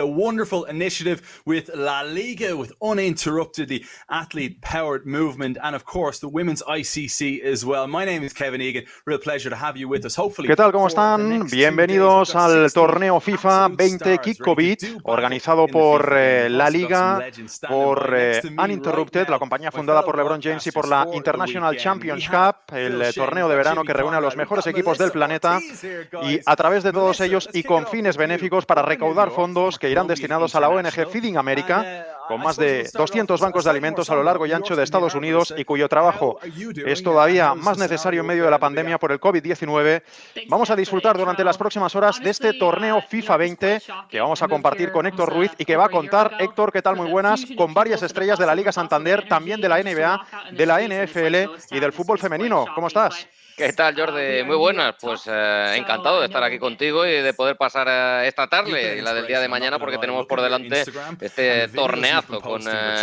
A wonderful initiative with La Liga, with uninterruptedly athlete-powered movement, and of course the women's ICC as well. My name is Kevin Egan. Real pleasure to have you with us. Hopefully. ¿Qué tal? ¿Cómo están? Bienvenidos al torneo FIFA 20 Kickobit, organizado por la Liga, por Uninterrupted, la compañía fundada por LeBron James, y por la International Champions Cup, el torneo de verano que reúne a los mejores equipos del planeta, y a través de todos ellos y con fines benéficos para recaudar fondos que irán destinados a la ONG Feeding America, con más de 200 bancos de alimentos a lo largo y ancho de Estados Unidos, y cuyo trabajo es todavía más necesario en medio de la pandemia por el COVID-19. Vamos a disfrutar durante las próximas horas de este torneo FIFA 20 que vamos a compartir con Héctor Ruiz y que va a contar, Héctor, ¿qué tal? Muy buenas, con varias estrellas de la Liga Santander, también de la NBA, de la NFL y del fútbol femenino. ¿Cómo estás? ¿Qué tal, Jordi? Muy buenas. Pues encantado de estar aquí contigo y de poder pasar esta tarde y la del día de mañana, porque tenemos por delante este torneazo con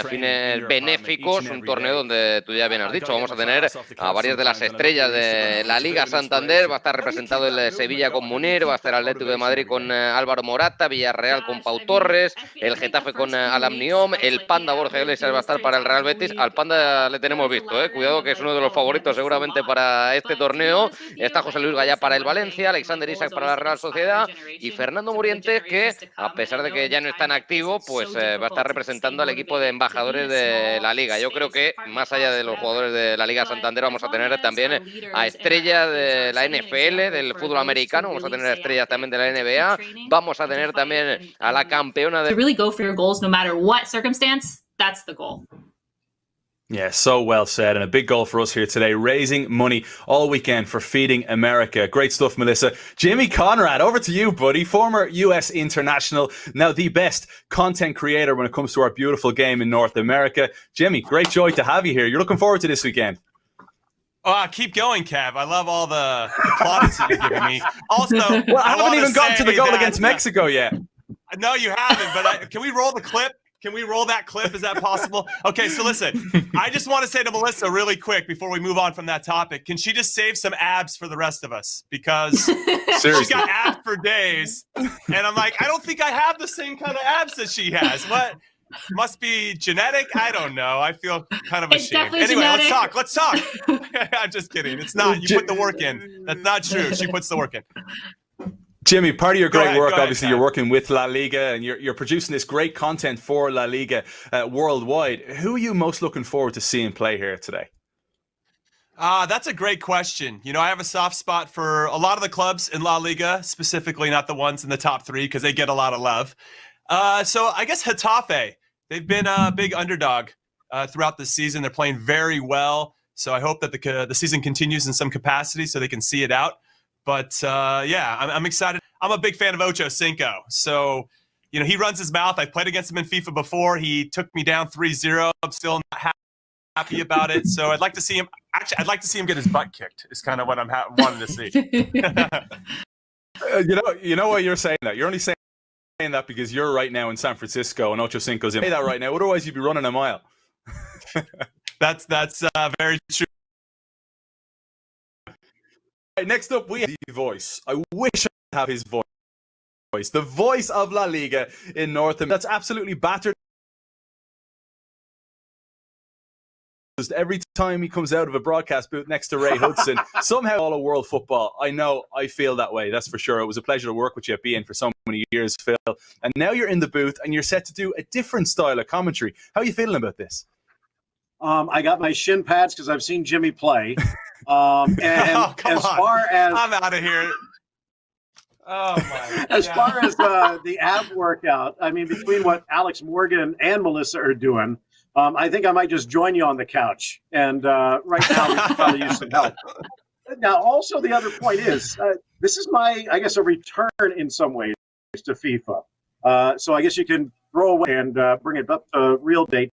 fines benéficos, un torneo donde tú ya bien has dicho, vamos a tener a varias de las estrellas de la Liga Santander. Va a estar representado el Sevilla con Munir, va a estar Atlético de Madrid con Álvaro Morata, Villarreal con Pau Torres, el Getafe con Alam Niom, el Panda Borja Iglesias va a estar para el Real Betis. Al Panda le tenemos visto, cuidado, que es uno de los favoritos seguramente para este torneo. Está José Luis Gallá para el Valencia, Alexander Isak para la Real Sociedad y Fernando Muriente, que a pesar de que ya no está en activo, pues va a estar representando al equipo de embajadores de la Liga. Yo creo que más allá de los jugadores de la Liga Santander vamos a tener también a estrellas de la NFL, del fútbol americano, vamos a tener estrellas también de la NBA, vamos a tener también a la campeona de... Yeah, so well said, and a big goal for us here today, raising money all weekend for Feeding America. Great stuff, Melissa. Jimmy Conrad, over to you, buddy. Former US international, now the best content creator when it comes to our beautiful game in North America. Jimmy, great joy to have you here. You're looking forward to this weekend. Keep going, Kev. I love all the plaudits that you're giving me. Also, well, I haven't even gotten to the goal against Mexico yet. No, you haven't, but can we roll the clip? Can we roll that clip? Is that possible? Okay, so listen, I just want to say to Melissa really quick before we move on from that topic, can she just save some abs for the rest of us? Because she's got abs for days, and I'm like, I don't think I have the same kind of abs that she has. What? Must be genetic? I don't know. I feel kind of ashamed. Anyway, genetic. Let's talk. I'm just kidding. It's not. You put the work in. That's not true. She puts the work in. Jimmy, part of your great work, obviously, you're working with La Liga and you're producing this great content for La Liga worldwide. Who are you most looking forward to seeing play here today? That's a great question. You know, I have a soft spot for a lot of the clubs in La Liga, specifically not the ones in the top three because they get a lot of love. So I guess Getafe, they've been a big underdog throughout the season. They're playing very well. So I hope that the season continues in some capacity so they can see it out. But yeah, I'm excited. I'm a big fan of Ocho Cinco. So, you know, he runs his mouth. I've played against him in FIFA before. He took me down 3-0. I'm still not happy about it. So I'd like to see him. Actually, I'd like to see him get his butt kicked. Is kind of what I'm wanting to see. You know why you're saying that? You're only saying that because you're right now in San Francisco and Ocho Cinco's in. Say that right now. Otherwise, you'd be running a mile. That's very true. Right, next up, we have the voice. I wish I have his voice. The voice of La Liga in North America. That's absolutely battered. Every time he comes out of a broadcast booth next to Ray Hudson, somehow all of world football. I feel that way, that's for sure. It was a pleasure to work with you at beIN for so many years, Phil. And now you're in the booth and you're set to do a different style of commentary. How are you feeling about this? I got my shin pads because I've seen Jimmy play. And as far as I'm out of here. Oh my! As far as the ab workout, I mean, between what Alex Morgan and Melissa are doing, I think I might just join you on the couch. And right now, we could probably use some help. Now, also the other point is, this is my, I guess, a return in some ways to FIFA. So I guess you can throw away and bring it up to real date.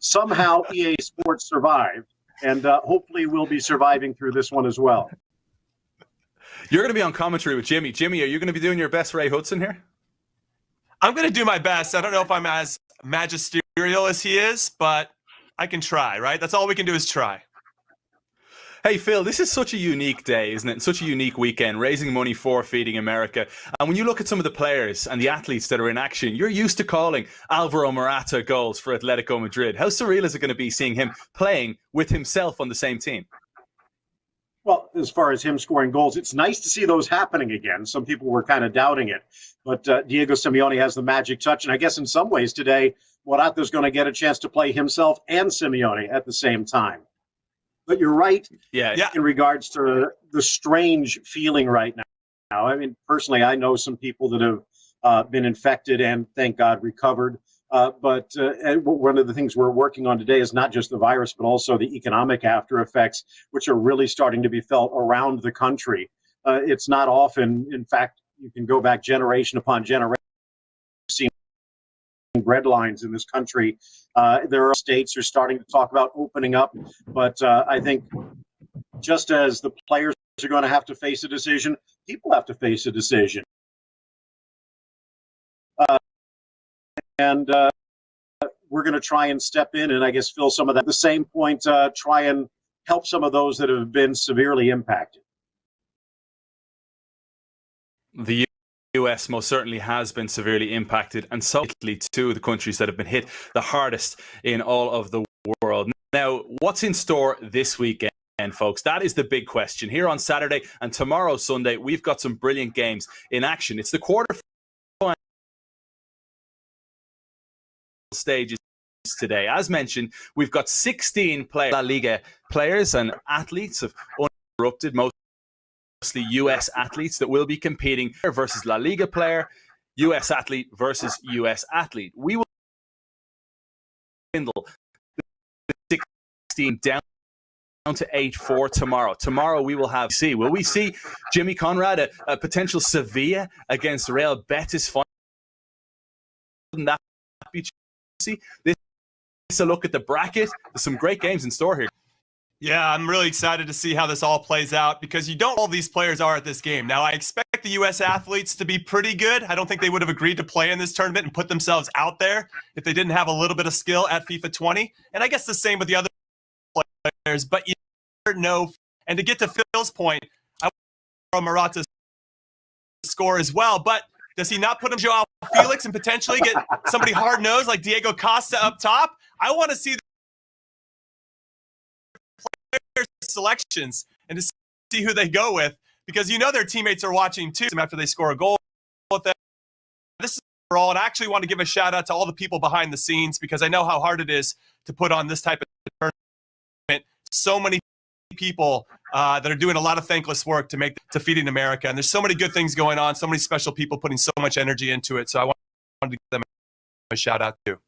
Somehow EA Sports survived. And hopefully we'll be surviving through this one as well. You're going to be on commentary with Jimmy. Jimmy, are you going to be doing your best Ray Hudson here? I'm going to do my best. I don't know if I'm as magisterial as he is, but I can try, right? That's all we can do is try. Hey, Phil, this is such a unique day, isn't it? Such a unique weekend, raising money for Feeding America. And when you look at some of the players and the athletes that are in action, you're used to calling Alvaro Morata goals for Atletico Madrid. How surreal is it going to be seeing him playing with himself on the same team? Well, as far as him scoring goals, it's nice to see those happening again. Some people were kind of doubting it. But Diego Simeone has the magic touch. And I guess in some ways today, Morata's going to get a chance to play himself and Simeone at the same time. But you're right in regards to the strange feeling right now. I mean, personally, I know some people that have been infected and, thank God, recovered. But one of the things we're working on today is not just the virus, but also the economic after effects, which are really starting to be felt around the country. It's not often, in fact, you can go back generation upon generation, seeing bread lines in this country. There are states who are starting to talk about opening up, but I think just as the players are going to have to face a decision, people have to face a decision. And we're going to try and step in and I guess fill some of that. At the same point, try and help some of those that have been severely impacted. The US most certainly has been severely impacted, and so two of the countries that have been hit the hardest in all of the world. Now, what's in store this weekend, folks? That is the big question. Here on Saturday and tomorrow, Sunday, we've got some brilliant games in action. It's the quarterfinal stages today. As mentioned, we've got 16 players, La Liga players and athletes of uninterrupted, mostly US athletes that will be competing versus La Liga player, US athlete versus US athlete. We will handle the 16 down to 8 for tomorrow. Tomorrow we will have will we see Jimmy Conrad, a potential Sevilla against Real Betis final? Wouldn't that be juicy? This is a look at the bracket. There's some great games in store here. Yeah, I'm really excited to see how this all plays out because you don't know all these players are at this game. Now, I expect the U.S. athletes to be pretty good. I don't think they would have agreed to play in this tournament and put themselves out there if they didn't have a little bit of skill at FIFA 20. And I guess the same with the other players, but you never know. And to get to Phil's point, I want Morata to score as well, but does he not put him Joao Felix and potentially get somebody hard-nosed like Diego Costa up top? I want to see selections and to see who they go with because you know their teammates are watching too after they score a goal. This is overall, and I actually want to give a shout out to all the people behind the scenes because I know how hard it is to put on this type of tournament. So many people that are doing a lot of thankless work to make to Feeding America, and there's so many good things going on, so many special people putting so much energy into it. So I wanted to give them a shout out too.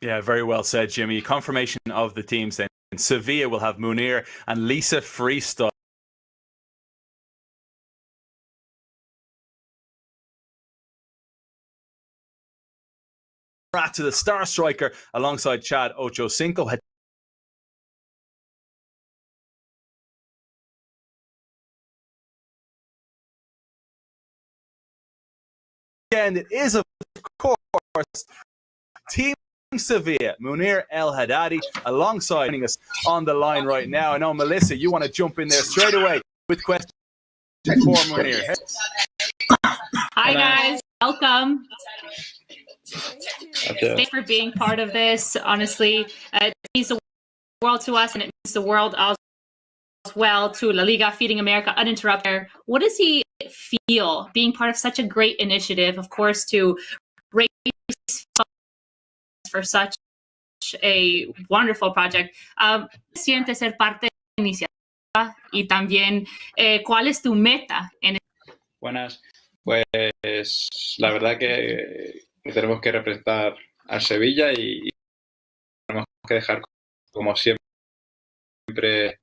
Yeah, very well said, Jimmy. Confirmation of the teams then. In Sevilla will have Munir and Lisa Freestyle. To the star striker alongside Chad Ochocinco. And it is, of course, Team Sevilla, Munir El Haddadi, alongside us on the line right now. I know, Melissa, you want to jump in there straight away with questions for Munir. Hi, guys. Welcome. Thanks for being part of this. Honestly, it means the world to us, and it means the world as well to La Liga, Feeding America, Uninterrupted. What does he feel being part of such a great initiative, of course, to raise funds for such a wonderful project? ¿Sientes ser parte de la iniciativa? Y también, ¿cuál es tu meta? Buenas. Pues la verdad que tenemos que representar a Sevilla y tenemos que dejar, como siempre,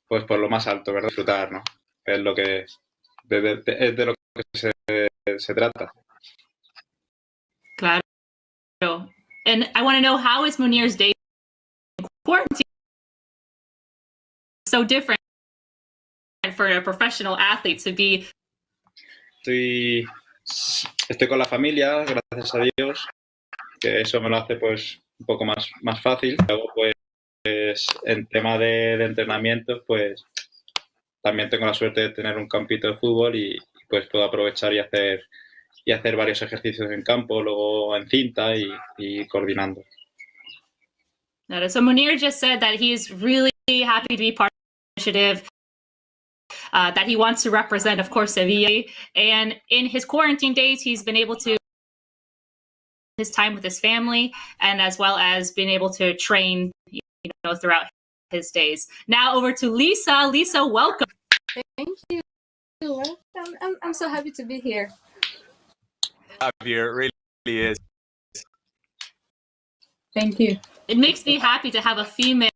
pues por lo más alto, ¿verdad? Disfrutar, ¿no? Es lo que es de lo que se trata. Claro. And I want to know, how is Munir's day in quarantine so different for a professional athlete to be? Estoy con la familia, gracias a Dios, que eso me lo hace pues un poco más fácil. Luego pues en tema de entrenamiento, pues también tengo la suerte de tener un campito de fútbol y pues puedo aprovechar y hacer varios ejercicios en campo, luego en cinta y coordinando. So Munir just said that he's really happy to be part of the initiative, that he wants to represent, of course, Sevilla. And in his quarantine days, he's been able to his time with his family, and as well as being able to train, throughout his days. Now over to Lisa. Lisa, welcome. Thank you. I'm so happy to be here. Here, it really is. Thank you. It makes me happy to have a female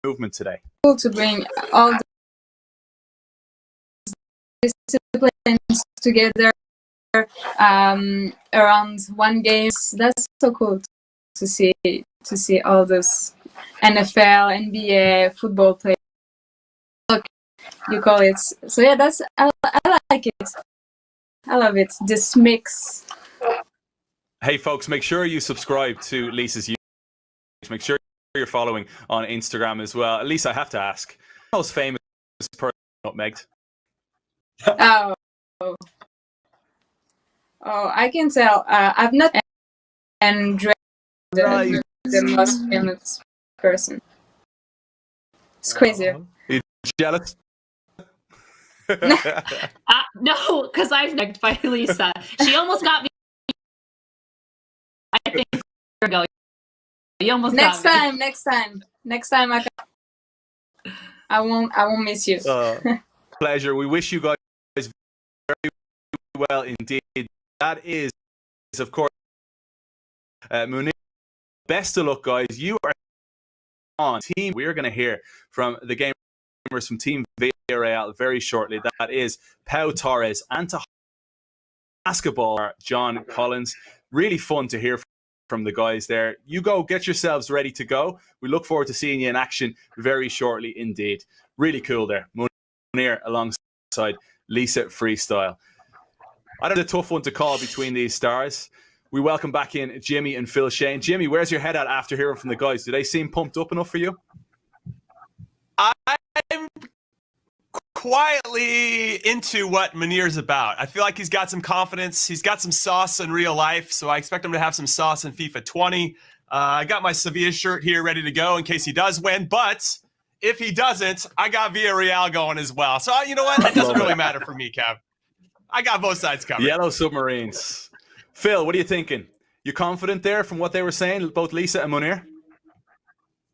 movement today. Cool to bring all the disciplines together around one game. That's so cool to see all those NFL, NBA, football players. Look, you call it. So yeah, I like it. I love it. This mix. Hey folks, make sure you subscribe to Lisa's YouTube page. Make sure you're following on Instagram as well. Lisa, I have to ask, most famous person nutmegged? Oh, I can tell. I've not Andre the most famous person. It's crazy. Are you jealous? no, because I've negged by Lisa. She almost got me. I think a year ago. You almost Next got me. Next time I won't miss you. Pleasure. We wish you guys very well indeed. That is, of course, Munir. Best of luck, guys. You are on team. We're going to hear from the gamers from Team Villarreal very shortly. That is Pau Torres and to basketball, John Collins. Really fun to hear from the guys there. You go get yourselves ready to go. We look forward to seeing you in action very shortly indeed. Really cool there. Munir alongside Lisa Freestyle. I know it's a tough one to call between these stars. We welcome back in Jimmy and Phil Shane. Jimmy, where's your head at after hearing from the guys? Do they seem pumped up enough for you? I'm quietly into what Munir's about. I feel like he's got some confidence. He's got some sauce in real life, so I expect him to have some sauce in FIFA 20. I got my Sevilla shirt here ready to go in case he does win, but if he doesn't, I got Villarreal going as well. So you know what? It doesn't really matter for me, Kev. I got both sides covered. Yellow Submarines. Phil, what are you thinking? You confident there from what they were saying, both Lisa and Munir?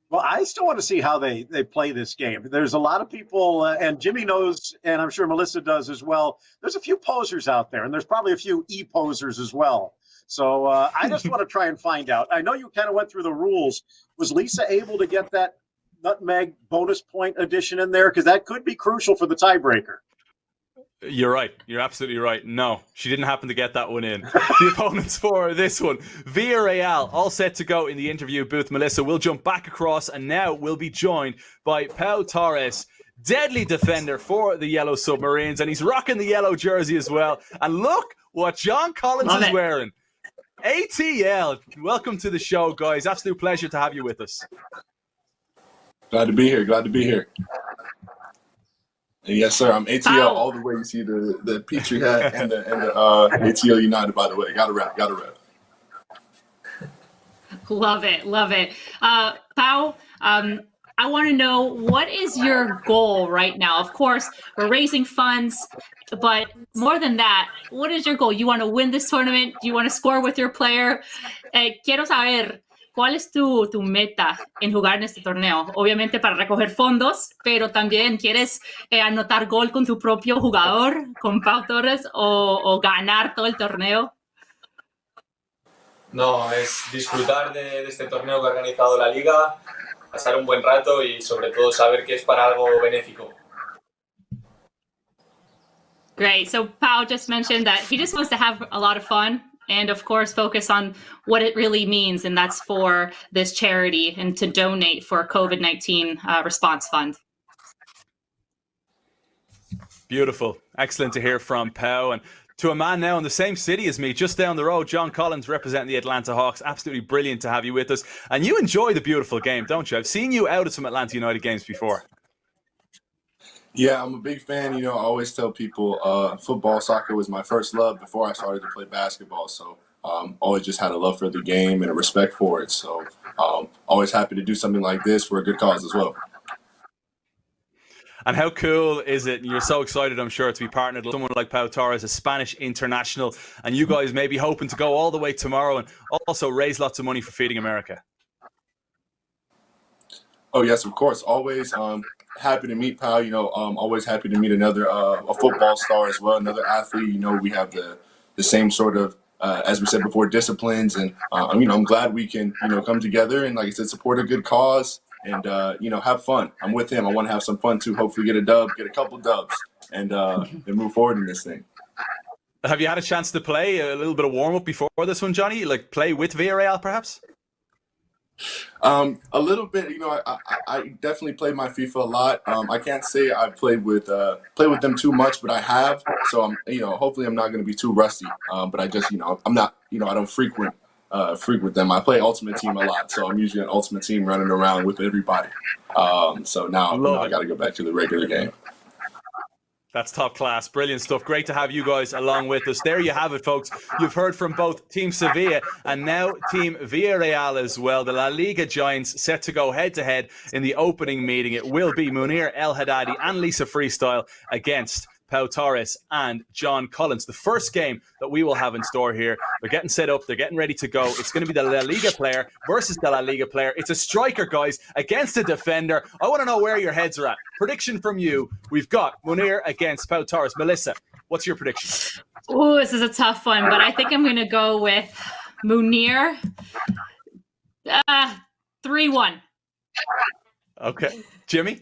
Well, I still want to see how they play this game. There's a lot of people, and Jimmy knows, and I'm sure Melissa does as well. There's a few posers out there, and there's probably a few e-posers as well. So I just want to try and find out. I know you kind of went through the rules. Was Lisa able to get that nutmeg bonus point addition in there? Because that could be crucial for the tiebreaker. You're right. You're absolutely right. No, she didn't happen to get that one in. The opponents for this one, Villarreal, all set to go in the interview booth. Melissa, we'll jump back across, and now we'll be joined by Pau Torres, deadly defender for the Yellow Submarines, and he's rocking the yellow jersey as well. And look what John Collins is wearing. ATL, welcome to the show, guys. Absolute pleasure to have you with us. Glad to be here. Glad to be here. And yes, sir. I'm ATL all the way. You see the Petrie hat and the ATL United. By the way, gotta rap. Love it. Pau, I want to know, what is your goal right now? Of course, we're raising funds, but more than that, what is your goal? You want to win this tournament? Do you want to score with your player? Quiero saber, ¿cuál es tu meta en jugar en este torneo? Obviamente para recoger fondos, pero también quieres anotar gol con tu propio jugador, con Pau Torres, o ganar todo el torneo. No, es disfrutar de este torneo que ha organizado la Liga, pasar un buen rato y sobre todo saber que es para algo benéfico. Great. So Pau just mentioned that he just wants to have a lot of fun and, of course, focus on what it really means, and that's for this charity and to donate for COVID-19 response fund. Beautiful. Excellent to hear from Pau. And to a man now in the same city as me, just down the road, John Collins representing the Atlanta Hawks. Absolutely brilliant to have you with us. And you enjoy the beautiful game, don't you? I've seen you out at some Atlanta United games before. Yeah, I'm a big fan. You know, I always tell people football, soccer was my first love before I started to play basketball. So always just had a love for the game and a respect for it. So always happy to do something like this for a good cause as well. And how cool is it? And you're so excited, I'm sure, to be partnered with someone like Pau Torres, a Spanish international. And you guys may be hoping to go all the way tomorrow and also raise lots of money for Feeding America. Oh, yes, of course. Always happy to meet Pau. You know, always happy to meet another a football star as well, another athlete. You know, we have the same sort of, as we said before, disciplines. And, you know, I'm glad we can, you know, come together and, like I said, support a good cause and, you know, have fun. I'm with him. I want to have some fun, too. Hopefully get a dub, get a couple dubs, and move forward in this thing. Have you had a chance to play a little bit of warm-up before this one, Johnny? Like play with Villarreal, perhaps? A little bit, you know, I definitely play my FIFA a lot. I can't say I've played with them too much, but I have. So I'm, you know, hopefully I'm not going to be too rusty. But I just, you know, I'm not, you know, I don't frequent them. I play Ultimate Team a lot, so I'm usually an Ultimate Team running around with everybody. So now I got to go back to the regular game. That's top class. Brilliant stuff. Great to have you guys along with us. There you have it, folks. You've heard from both Team Sevilla and now Team Villarreal as well. The La Liga giants set to go head-to-head in the opening meeting. It will be Munir El Haddadi and Lisa Freestyle against Pau Torres and John Collins. The first game that we will have in store here. They're getting set up. They're getting ready to go. It's going to be the La Liga player versus the La Liga player. It's a striker, guys, against a defender. I want to know where your heads are at. Prediction from you. We've got Munir against Pau Torres. Melissa, what's your prediction? Oh, this is a tough one, but I think I'm going to go with Munir. 3-1. Okay. Jimmy?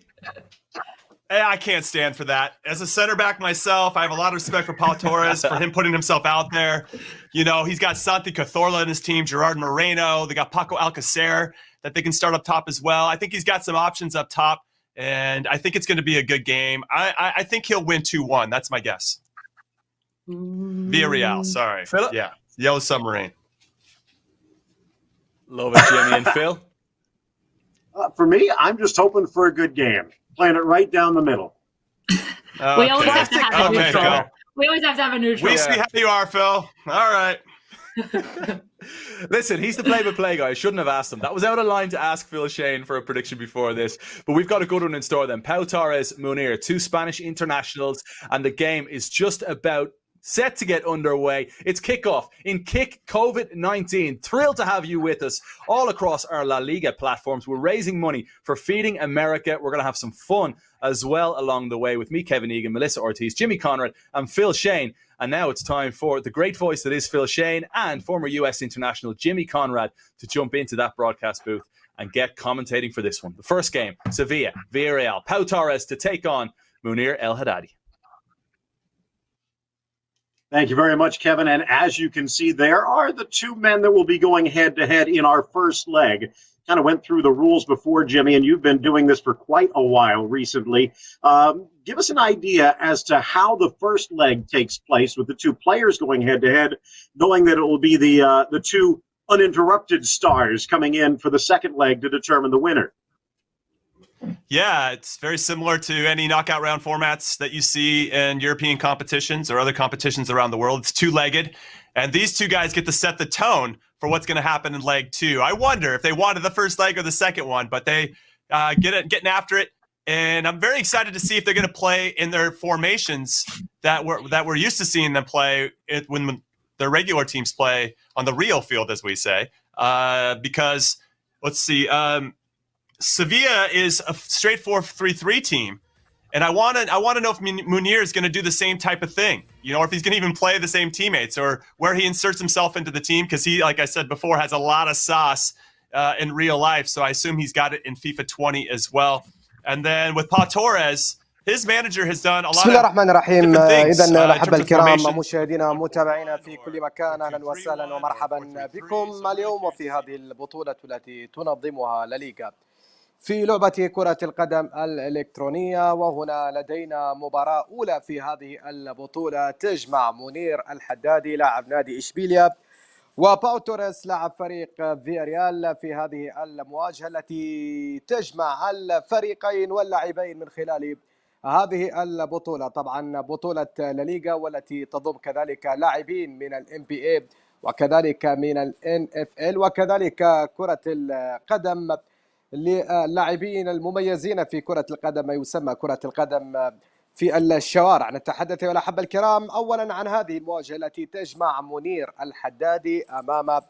I can't stand for that. As a center back myself, I have a lot of respect for Pau Torres, for him putting himself out there. You know, he's got Santi Cazorla in his team, Gerard Moreno. They got Paco Alcacer that they can start up top as well. I think he's got some options up top, and I think it's going to be a good game. I think he'll win 2-1. That's my guess. Villarreal, sorry. Philip? Yeah, Yellow Submarine. Love it, Jimmy. And Phil? For me, I'm just hoping for a good game. Playing it right down the middle. We always have to have a neutral. Go. We always have to have a neutral. We see how you are, Phil. All right. Listen, he's the play-by-play guy. I shouldn't have asked him. That was out of line to ask Phil Shane for a prediction before this. But we've got a good one in store then. Pau Torres, Munir, two Spanish internationals. And the game is just about set to get underway. It's kickoff in Kick COVID-19. Thrilled to have you with us all across our La Liga platforms. We're raising money for Feeding America. We're going to have some fun as well along the way with me, Kevin Egan, Melissa Ortiz, Jimmy Conrad, and Phil Shane. And now it's time for the great voice that is Phil Shane and former US international Jimmy Conrad to jump into that broadcast booth and get commentating for this one. The first game, Sevilla, Villarreal, Pau Torres to take on Munir El Haddadi. Thank you very much, Kevin. And as you can see, there are the two men that will be going head-to-head in our first leg. Kind of went through the rules before, Jimmy, and you've been doing this for quite a while recently. Give us an idea as to how the first leg takes place with the two players going head-to-head, knowing that it will be the two uninterrupted stars coming in for the second leg to determine the winner. Yeah, it's very similar to any knockout round formats that you see in European competitions or other competitions around the world. It's two-legged, and these two guys get to set the tone for what's going to happen in leg two. I wonder if they wanted the first leg or the second one, but they getting after it, and I'm very excited to see if they're going to play in their formations that we're used to seeing them play when their regular teams play on the real field, as we say. Because let's see. Sevilla is a straight 4-3-3 team, and I want to know if Munir is going to do the same type of thing, you know, or if he's going to even play the same teammates, or where he inserts himself into the team, because he, like I said before, has a lot of sauce in real life. So I assume he's got it in FIFA 20 as well. And then with Pau Torres, his manager has done a lot بسم الله of الرحمن الرحيم. different things إذن in الأحبة terms of الكرام formations. مشاهدينا متابعينا في كل مكان، أهلا وسهلا ومرحبا بكم اليوم وفي هذه البطولة التي تنظمها الليغا في لعبة كرة القدم الإلكترونية. وهنا لدينا مباراة أولى في هذه البطولة تجمع منير الحدادي لاعب نادي إشبيليا وباو توريس لاعب فريق فياريال في هذه المواجهة التي تجمع الفريقين واللاعبين من خلال هذه البطولة. طبعا بطولة الليغا والتي تضم كذلك لاعبين من NBA وكذلك من NFL وكذلك كرة القدم للاعبين المميزين في كرة القدم، ما يسمى كرة القدم في الشوارع. نتحدث يا الأحبة الكرام أولا عن هذه المواجهة التي تجمع منير الحدادي أمام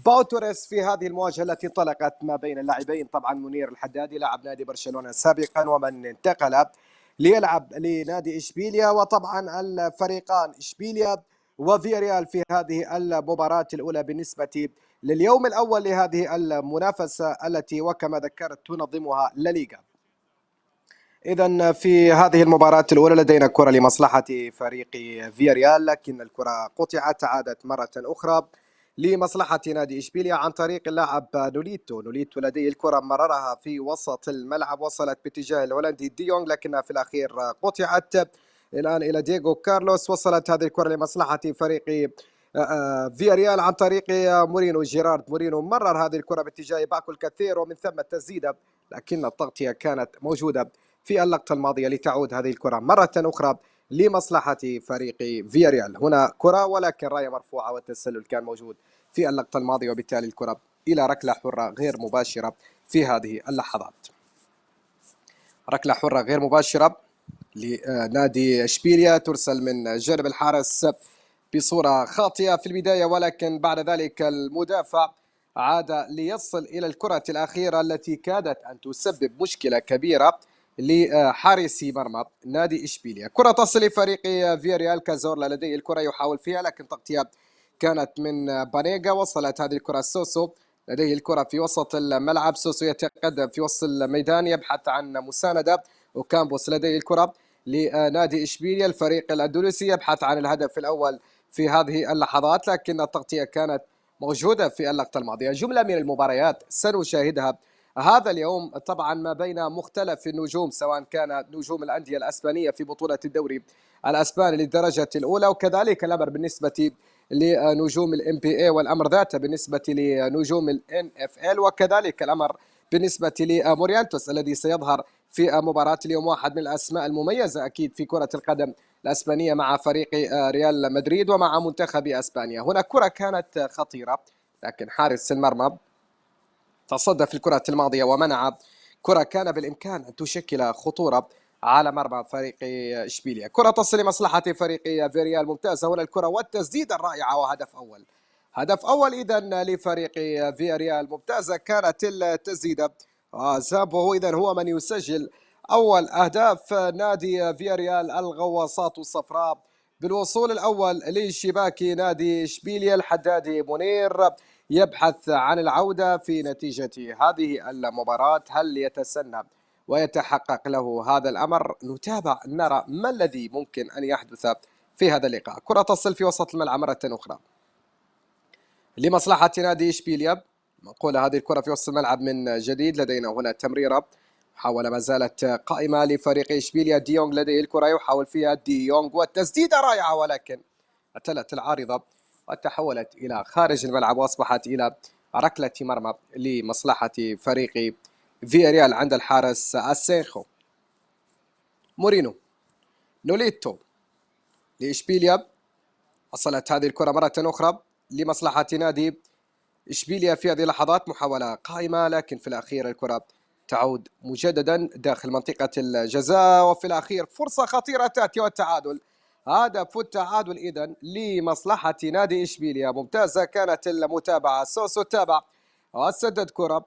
باو توريس في هذه المواجهة التي انطلقت ما بين اللاعبين. طبعا منير الحدادي لاعب نادي برشلونة سابقا ومن انتقل ليلعب لنادي إشبيليا، وطبعا الفريقان إشبيليا وفياريال في هذه المباراة الأولى بالنسبة لليوم الأول لهذه المنافسة التي وكما ذكرت تنظمها الليغا. إذن في هذه المباراة الأولى لدينا كرة لمصلحة فريق فياريال، لكن الكرة قطعت عادت مرة أخرى لمصلحة نادي إشبيليا عن طريق اللاعب نوليتو لديه الكرة مررها في وسط الملعب، وصلت باتجاه الهولندي ديونغ لكنها في الأخير قطعت الآن إلى دييغو كارلوس. وصلت هذه الكرة لمصلحة فريق فياريال عن طريق مورينو جيرارد مورينو، مرر هذه الكرة باتجاه باكو الكثير ومن ثم التسديدة، لكن التغطية كانت موجودة في اللقطة الماضية لتعود هذه الكرة مرة أخرى لمصلحة فريق فياريال. هنا كرة ولكن راية مرفوعة والتسلل كان موجود في اللقطة الماضية، وبالتالي الكرة إلى ركلة حرة غير مباشرة في هذه اللحظات. ركلة حرة غير مباشرة لنادي إشبيليا ترسل من جانب الحارس بصورة خاطئة في البداية، ولكن بعد ذلك المدافع عاد ليصل إلى الكرة الأخيرة التي كادت أن تسبب مشكلة كبيرة لحارسي مرمى نادي إشبيليا. كرة تصل لفريق فياريال، كازورلا لديه الكرة يحاول فيها لكن تغطية كانت من بانيغا. وصلت هذه الكرة سوسو لديه الكرة في وسط الملعب، سوسو يتقدم في وسط الميدان يبحث عن مساندة، وكامبوس لديه الكرة لنادي إشبيليا. الفريق الأندلسي يبحث عن الهدف الأول في هذه اللحظات، لكن التغطية كانت موجودة في اللقطة الماضية. جملة من المباريات سنشاهدها هذا اليوم طبعا ما بين مختلف النجوم، سواء كان نجوم الأندية الأسبانية في بطولة الدوري الأسباني للدرجة الأولى، وكذلك الأمر بالنسبة لنجوم NBA، والأمر ذاته بالنسبة لنجوم NFL، وكذلك الأمر بالنسبة لموريانتوس الذي سيظهر في مباراة اليوم، واحد من الأسماء المميزة أكيد في كرة القدم الأسبانية مع فريق ريال مدريد ومع منتخب أسبانيا. هنا كرة كانت خطيرة لكن حارس المرمى تصدى في الكرة الماضية ومنع كرة كان بالإمكان أن تشكل خطورة على مرمى فريق إشبيليا. كرة تصل لمصلحة فريق فياريال ممتازة، هنا الكرة والتسديدة الرائعة وهدف أول. هدف أول إذن لفريق فياريال ممتازة كانت التسديدة. زامبو إذن هو من يسجل أول أهداف نادي فياريال الغواصات الصفراء بالوصول الأول لشباك نادي إشبيليا. الحدادي منير يبحث عن العودة في نتيجة هذه المباراة، هل يتسنى ويتحقق له هذا الأمر؟ نتابع نرى ما الذي ممكن أن يحدث في هذا اللقاء. كرة تصل في وسط الملعب مرة أخرى لمصلحة نادي إشبيليا. نقول هذه الكرة في وسط الملعب من جديد، لدينا هنا تمريرة محاولة ما زالت قائمة لفريق إشبيليا. ديونغ لديه الكرة يحاول فيها ديونغ والتسديدة رائعة، ولكن اعتلت العارضة وتحولت إلى خارج الملعب وأصبحت إلى ركلة مرمى لمصلحة فريق فياريال عند الحارس السينخو. مورينو نوليتو لإشبيليا، وصلت هذه الكرة مرة أخرى لمصلحة نادي إشبيليا في هذه اللحظات. محاولة قائمة لكن في الأخير الكرة تعود مجددا داخل منطقة الجزاء، وفي الأخير فرصة خطيرة تأتي والتعادل. هدف التعادل إذن لمصلحة نادي إشبيليا. ممتازة كانت المتابعة، سوسو تابع وسدد كرة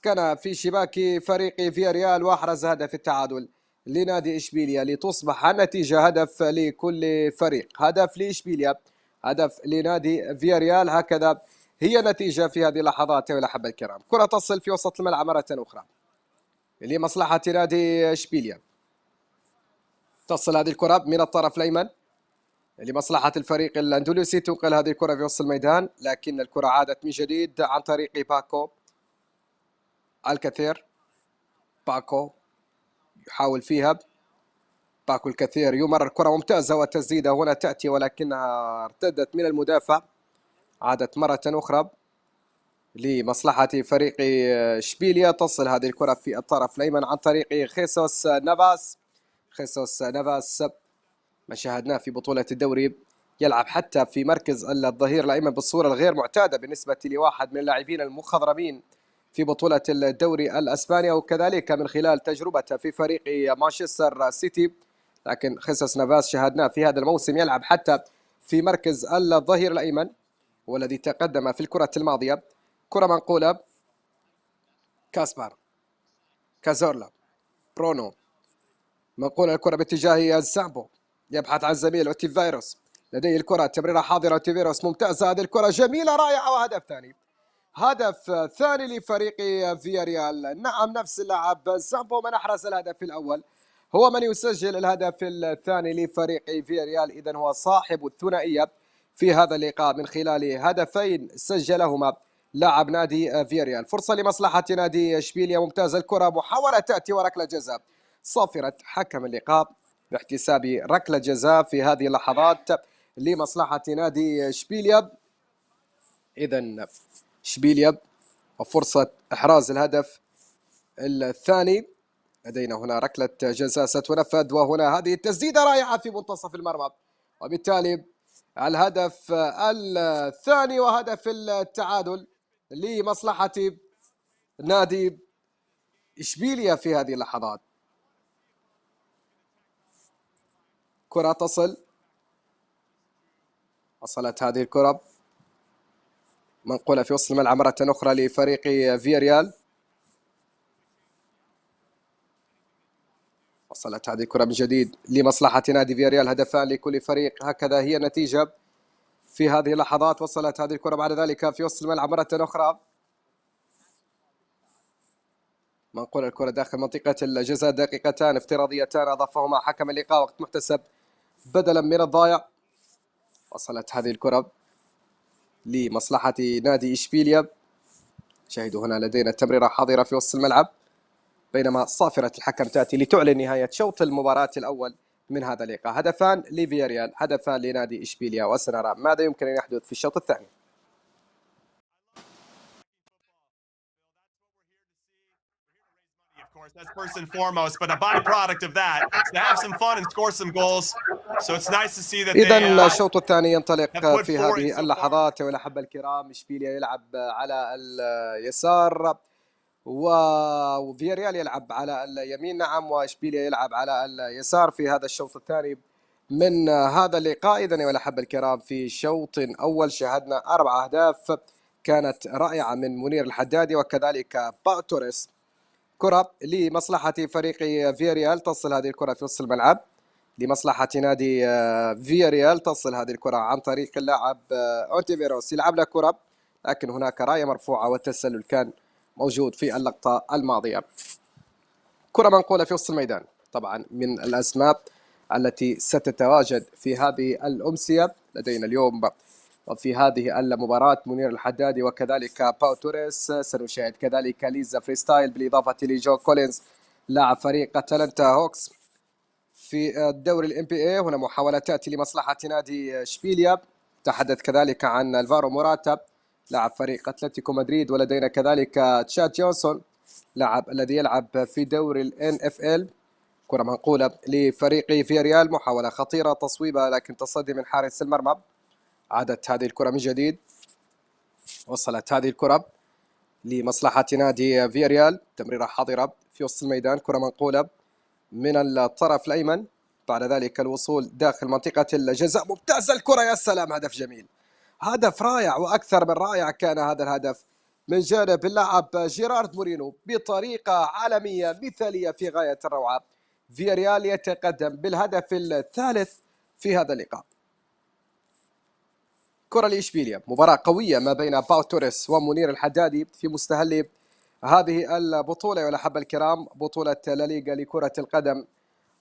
كان في شباك فريق فياريال وأحرز هدف التعادل لنادي إشبيليا لتصبح النتيجة هدف لكل فريق، هدف لإشبيليا هدف لنادي فياريال. هكذا هي نتيجة في هذه اللحظات يا الأحبة الكرام. كرة تصل في وسط الملعب مرة أخرى لمصلحة نادي إشبيلية. تصل هذه الكرة من الطرف الأيمن لمصلحة الفريق الأندلسي، تنقل هذه الكرة في وسط الميدان، لكن الكرة عادت من جديد عن طريق باكو الكثير. باكو يحاول فيها، باكو الكثير يمرر كرة ممتازة، والتسديدة هنا تأتي ولكنها ارتدت من المدافع. عادت مرة أخرى لمصلحة فريق إشبيلية. تصل هذه الكرة في الطرف الأيمن عن طريق خيسوس نافاس. خيسوس نافاس ما شاهدناه في بطولة الدوري، يلعب حتى في مركز الظهير الأيمن بالصورة الغير معتادة بالنسبة لواحد من اللاعبين المخضرمين في بطولة الدوري الأسباني، وكذلك من خلال تجربته في فريق مانشستر سيتي. لكن خيسوس نافاس شاهدناه في هذا الموسم يلعب حتى في مركز الظهير الأيمن، والذي تقدم في الكرة الماضية. كرة منقولة، كاسبار كازورلا برونو، منقولة الكرة باتجاه زامبو، يبحث عن زميل اوتيفيروس، لديه الكرة، تمريرة حاضرة اوتيفيروس ممتازة، هذه الكرة جميلة رائعة، وهدف ثاني. هدف ثاني لفريق فياريال. نعم، نفس اللاعب زامبو من أحرز الهدف الأول هو من يسجل الهدف الثاني لفريق فياريال. إذن هو صاحب الثنائية في هذا اللقاء من خلال هدفين سجلهما لاعب نادي فياريال. فرصة لمصلحة نادي إشبيلية، ممتازة الكرة، محاولة تأتي وركلة جزاء صافرة حكم اللقاء باحتساب ركلة جزاء في هذه اللحظات لمصلحة نادي إشبيلية. إذن إشبيلية وفرصة إحراز الهدف الثاني. لدينا هنا ركلة جزاء ستنفذ، وهنا هذه التسديدة رائعة في منتصف المرمى، وبالتالي الهدف الثاني وهدف التعادل لمصلحة نادي إشبيلية في هذه اللحظات. كرة تصل، وصلت هذه الكرة منقولة في وسط الملعب مرة أخرى لفريق فياريال. وصلت هذه الكرة من جديد لمصلحة نادي فياريال. هدفان لكل فريق، هكذا هي النتيجة في هذه اللحظات. وصلت هذه الكرة بعد ذلك في وسط الملعب مرة أخرى، منقولة الكرة داخل منطقة الجزاء. دقيقتان افتراضيتان أضافهما حكم اللقاء، وقت محتسب بدلا من الضايع. وصلت هذه الكرة لمصلحة نادي إشبيلية. شاهدوا هنا لدينا تمريرة حاضرة في وسط الملعب، بينما صافرة الحكم تأتي لتعلن نهاية شوط المباراة الأول من هذا اللقاء. هدفان لفياريال، هدفان لنادي إشبيلية، وسنرى ماذا يمكن أن يحدث في الشوط الثاني. That's first and foremost, but a byproduct of that is to have some fun and score some goals. So it's nice to see that إذن الشوط الثاني ينطلق في هذه اللحظات. والأحبة الكرام، إشبيلية يلعب على اليسار وفياريال يلعب على اليمين. نعم، وإشبيلية يلعب على اليسار في هذا الشوط الثاني من هذا اللقاء. إذن والأحبة الكرام، في شوط أول شاهدنا 4 أهداف كانت رائعة من منير الحدادي وكذلك باوتوريس. كرة لمصلحة فريق فياريال، تصل هذه الكرة في وسط الملعب لمصلحة نادي فياريال. تصل هذه الكرة عن طريق اللاعب أونتيفيروس، يلعب له كرة، لكن هناك راية مرفوعة والتسلل كان موجود في اللقطة الماضية. كرة منقولة في وسط الميدان، طبعا من الأسماء التي ستتواجد في هذه الأمسية لدينا اليوم وفي هذه المباراة منير الحدادي وكذلك باو توريس. سنشاهد كذلك ليزا فريستايل بالإضافة لجو كولينز لاعب فريق أتلانتا هوكس في الدوري الNBA. هنا محاولة تأتي لمصلحة نادي إشبيلية. تحدث كذلك عن الفارو موراتا لاعب فريق أتلتيكو مدريد، ولدينا كذلك تشاد جونسون لاعب الذي يلعب في دوري NFL. كرة منقولة لفريق فياريال، محاولة خطيرة تصويبها لكن تصدي من حارس المرمى. عادت هذه الكرة من جديد، وصلت هذه الكرة لمصلحة نادي فياريال، تمريرة حاضرة في وسط الميدان. كرة منقولة من الطرف الأيمن، بعد ذلك الوصول داخل منطقة الجزاء. ممتازة الكرة، يا سلام، هدف جميل، هدف رائع وأكثر من رائع كان هذا الهدف من جانب اللاعب جيرارد مورينو بطريقة عالمية مثالية في غاية الروعة. فياريال يتقدم بالهدف الثالث في هذا اللقاء. كرة لإشبيلية، مباراة قوية ما بين باو توريس ومنير الحدادي في مستهل هذه البطولة. يا الأحبة الكرام، بطولة الليغا لكرة القدم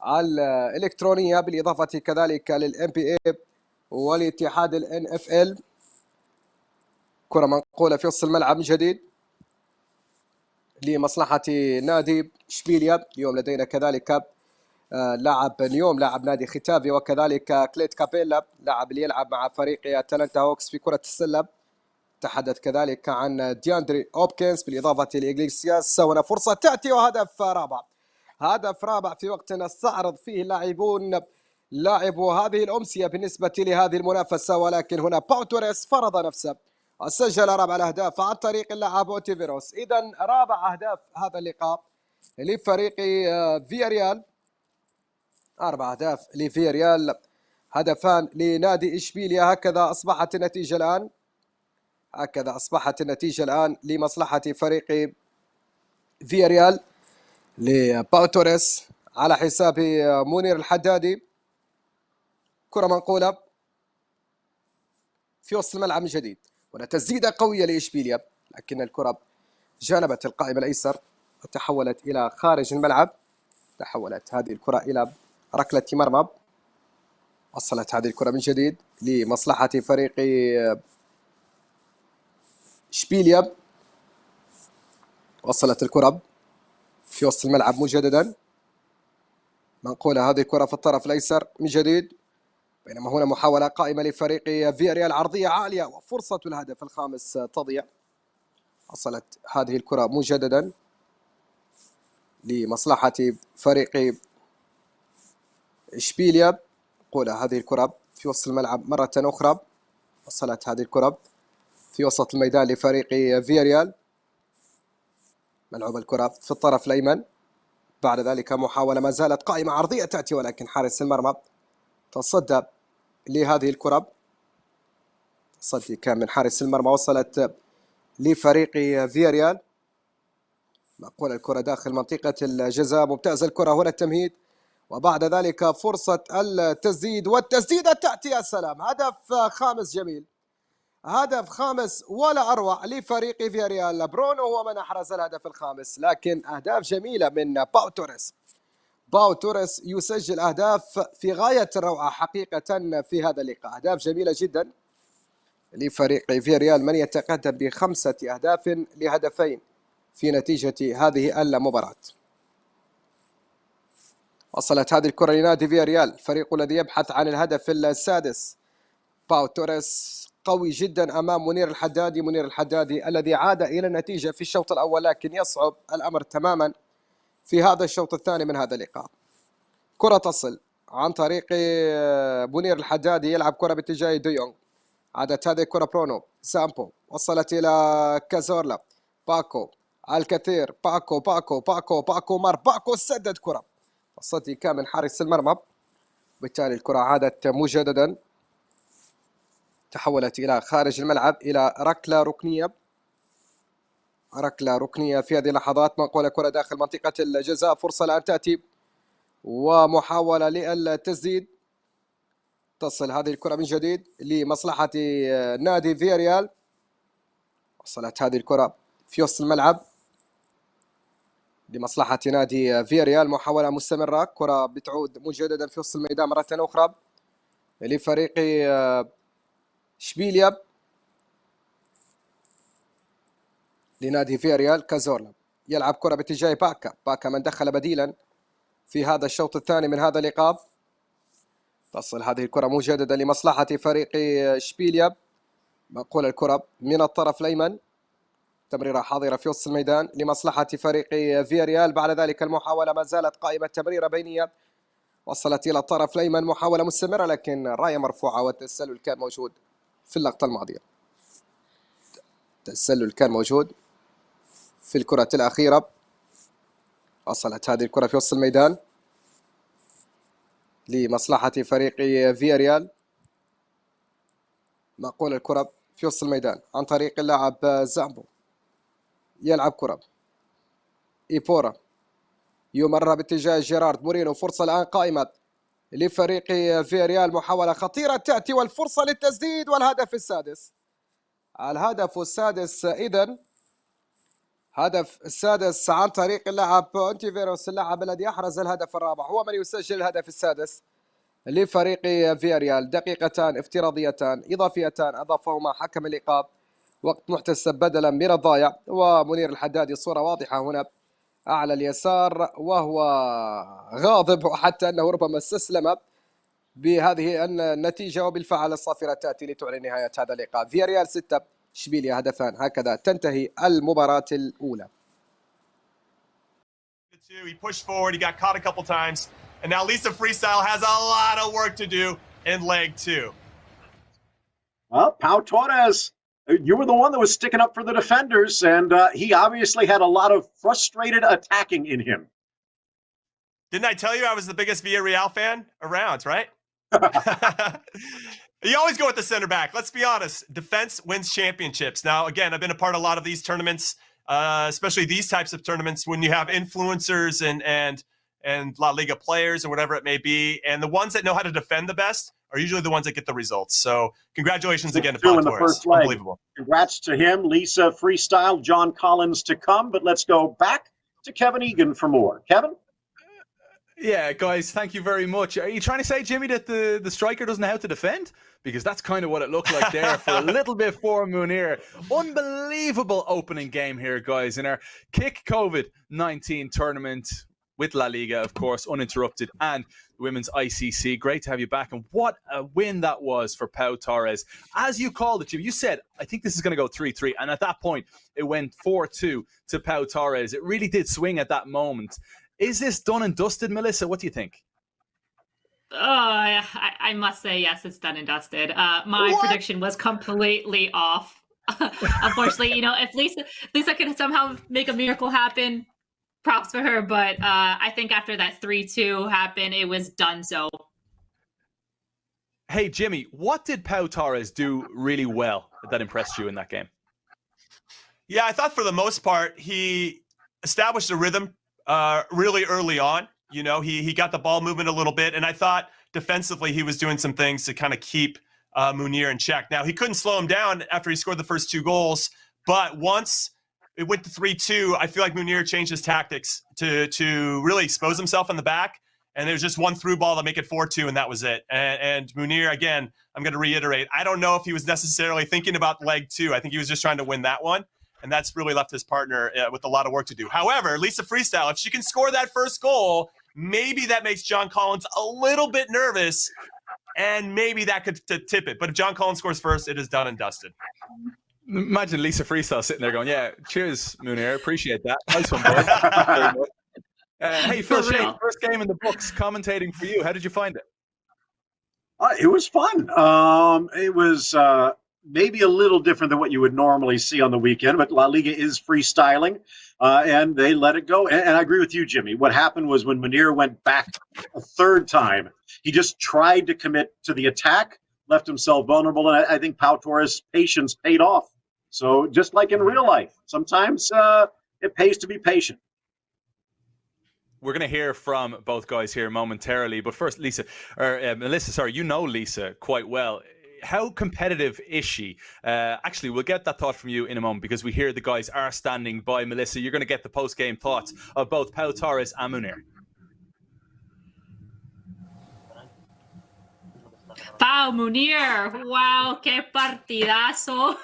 الإلكترونية، بالإضافة كذلك للNBA والاتحاد NFL. كرة منقولة في وسط الملعب من جديد لمصلحة نادي إشبيلية. اليوم لدينا كذلك لاعب اليوم لاعب نادي ختافي، وكذلك كليت كابيلا لاعب اللي يلعب مع فريق تالنتا هوكس في كرة السلة. تحدث كذلك عن دياندري أوبكنز بالإضافة لإغليسياس. هنا فرصة تأتي وهدف رابع، هدف رابع في وقت نستعرض فيه لاعبو هذه الأمسية بالنسبة لهذه المنافسة، ولكن هنا باو توريس فرض نفسه وسجل رابع الأهداف عن طريق اللاعب أوتيفيروس. إذن رابع أهداف هذا اللقاء لفريق فياريال، 4 أهداف لفياريال، هدفان لنادي إشبيلية. هكذا أصبحت النتيجة الآن لمصلحة فريق فياريال لباو توريس على حساب منير الحدادي. كرة منقولة في وسط الملعب من جديد، هنا تسديدة قوية لإشبيلية، لكن الكرة جانبت القائم الأيسر وتحولت إلى خارج الملعب. تحولت هذه الكرة إلى ركلة مرمى. وصلت هذه الكرة من جديد لمصلحة فريق إشبيلية. وصلت الكرة في وسط الملعب مجددا، منقولة هذه الكرة في الطرف الأيسر من جديد، بينما هنا محاولة قائمة لفريق فياريال، عرضية عالية وفرصة الهدف الخامس تضيع. وصلت هذه الكرة مجددا لمصلحة فريق إشبيلية. قولة هذه الكرة في وسط الملعب مرة أخرى. وصلت هذه الكرة في وسط الميدان لفريق فياريال، ملعوب الكرة في الطرف الأيمن. بعد ذلك محاولة ما زالت قائمة، عرضية تأتي ولكن حارس المرمى تصدى لهذه الكرة. تصدي كان من حارس المرمى. وصلت لفريق فياريال، مقول الكرة داخل منطقة الجزاء. ممتاز الكرة، هنا التمهيد وبعد ذلك فرصة التسديد، والتسديدة تأتي. يا سلام، هدف خامس جميل، هدف خامس ولا أروع لفريق فياريال. برونو هو من أحرز الهدف الخامس، لكن أهداف جميلة من باو توريس. باو توريس يسجل أهداف في غاية الروعة حقيقة في هذا اللقاء، أهداف جميلة جدا لفريق فياريال، من يتقدم ب5 أهداف لهدفين في نتيجة هذه المباراة. وصلت هذه الكرة لنادي فياريال، الفريق الذي يبحث عن الهدف السادس. باو توريس قوي جدا أمام منير الحدادي الذي عاد إلى النتيجة في الشوط الأول، لكن يصعب الأمر تماما في هذا الشوط الثاني من هذا اللقاء. كرة تصل عن طريق منير الحدادي، يلعب كرة باتجاه ديونغ. عادت هذه الكرة برونو سامبو، وصلت إلى كازورلا. باكو الكثير، باكو مار باكو سدد كرة، الصدي كان من حارس المرمى. بالتالي الكرة عادت مجددا، تحولت إلى خارج الملعب إلى ركلة ركنية في هذه اللحظات. منقولة كرة داخل منطقة الجزاء، فرصة الآن تأتي ومحاولة للتسديد. تصل هذه الكرة من جديد لمصلحة نادي فياريال. وصلت هذه الكرة في وسط الملعب لمصلحة نادي فياريال، محاولة مستمرة، كرة بتعود مجددا في وسط الميدان مرة أخرى لفريق إشبيلية لنادي فياريال. كازورلا يلعب كرة باتجاه باكا من دخل بديلا في هذا الشوط الثاني من هذا اللقاء. تصل هذه الكرة مجددا لمصلحة فريق إشبيلية، مقول الكرة من الطرف الأيمن، تمريرة حاضرة في وسط الميدان لمصلحة فريق فياريال. بعد ذلك المحاولة ما زالت قائمة، تمريرة بينية وصلت إلى الطرف الأيمن، محاولة مستمرة لكن راية مرفوعة، والتسلل كان موجود في اللقطة الماضية. التسلل كان موجود في الكرة الأخيرة. وصلت هذه الكرة في وسط الميدان لمصلحة فريق فياريال، مقول الكرة في وسط الميدان عن طريق اللاعب زامبو. يلعب كرة إيبورا، يمر باتجاه جيرارد مورينو، فرصة الآن قائمة لفريق فياريال. محاولة خطيرة تأتي والفرصة للتسديد والهدف السادس. الهدف السادس إذن هدف السادس عن طريق اللاعب أونتيفيروس، اللاعب الذي أحرز الهدف الرابع هو من يسجل الهدف السادس لفريق فياريال. دقيقتان افتراضيتان إضافيتان أضافهما حكم الإيقاف، وقت محتسب بدلا من الضايع. ومنير الحدادي الصورة واضحة هنا أعلى اليسار وهو غاضب، وحتى أنه ربما استسلم بهذه النتيجة. وبالفعل الصافرة تأتي لتعلن نهاية هذا اللقاء. فياريال 6 إشبيليا هدفان. هكذا تنتهي المباراة الأولى. He pushed forward, he got caught a couple times, and now Lisa Freestyle has a lot of work to do in leg 2. Well, Pau Torres, you were the one that was sticking up for the defenders, and he obviously had a lot of frustrated attacking in him. Didn't I tell you I was the biggest Villarreal fan around, right? You always go with the center back. Let's be honest. Defense wins championships. Now, again, I've been a part of a lot of these tournaments, especially these types of tournaments when you have influencers and La Liga players or whatever it may be. And the ones that know how to defend the best are usually the ones that get the results. So congratulations again to Pau Torres. Unbelievable. Congrats to him. Lisa Freestyle, John Collins to come. But let's go back to Kevin Egan for more. Kevin? Yeah, guys, thank you very much. Are you trying to say, Jimmy, that the striker doesn't know how to defend? Because that's kind of what it looked like there for a little bit for Munir. Unbelievable opening game here, guys, in our Kick COVID-19 tournament with La Liga, of course, uninterrupted, and the Women's ICC. Great to have you back. And what a win that was for Pau Torres. As you called it, Jimmy, you said, I think this is going to go 3-3. And at that point, it went 4-2 to Pau Torres. It really did swing at that moment. Is this done and dusted, Melissa? What do you think? Oh, I must say, yes, it's done and dusted. My prediction was completely off. Unfortunately, you know, if Lisa can somehow make a miracle happen, props for her. But I think after that 3-2 happened, it was done so. Hey, Jimmy, what did Pau Torres do really well that impressed you in that game? Yeah, I thought for the most part, he established a rhythm really early on. You know, he got the ball movement a little bit, and I thought defensively he was doing some things to kind of keep Munir in check. Now, he couldn't slow him down after he scored the first 2 goals, but once it went to 3-2, I feel like Munir changed his tactics to really expose himself in the back, and there was just one through ball to make it 4-2, and that was it. And Munir, again, I'm going to reiterate, I don't know if he was necessarily thinking about leg 2. I think he was just trying to win that one. And that's really left his partner with a lot of work to do. However, Lisa Freestyle, if she can score that first goal, maybe that makes John Collins a little bit nervous, and maybe that could tip it. But if John Collins scores first, it is done and dusted. Imagine Lisa Freestyle sitting there going, yeah, cheers, Munir. Appreciate that. Nice one, boy. Hey, Phil Shea, first game in the books, commentating for you. How did you find it? It was fun. It was maybe a little different than what you would normally see on the weekend, but La Liga is freestyling, and they let it go. And I agree with you, Jimmy. What happened was when Munir went back a third time, he just tried to commit to the attack, left himself vulnerable, and I think Pau Torres' patience paid off. So just like in real life, sometimes it pays to be patient. We're going to hear from both guys here momentarily, but first, Melissa, sorry, you know Lisa quite well. How competitive is she? Actually, we'll get that thought from you in a moment because we hear the guys are standing by. Melissa, you're going to get the post-game thoughts of both Pau Torres and Munir. Pau, Munir, wow, qué partidazo.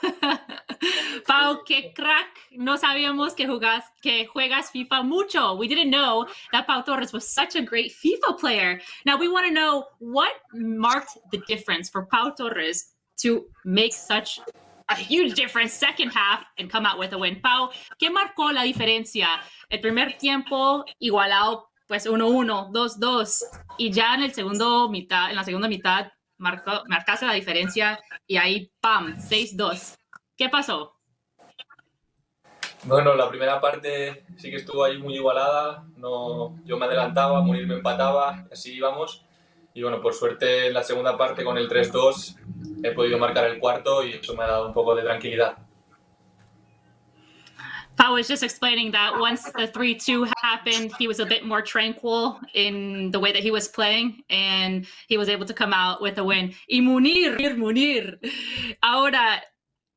Pau, qué crack. No sabíamos que juegas FIFA mucho. We didn't know that Pau Torres was such a great FIFA player. Now we want to know what marked the difference for Pau Torres to make such a huge difference second half and come out with a win. Pau, ¿qué marcó la diferencia? El primer tiempo igualado pues 1-1, 2-2 y ya en la segunda mitad marcaste la diferencia y ahí, ¡pam!, 6-2. ¿Qué pasó? Bueno, la primera parte sí que estuvo ahí muy igualada. Yo me adelantaba, Munir me empataba, así íbamos. Y bueno, por suerte en la segunda parte con el 3-2 he podido marcar el cuarto y eso me ha dado un poco de tranquilidad. Pau, Paul was just explaining that once the 3-2 happened, he was a bit more tranquil in the way that he was playing, and he was able to come out with a win. Y Munir. Ahora,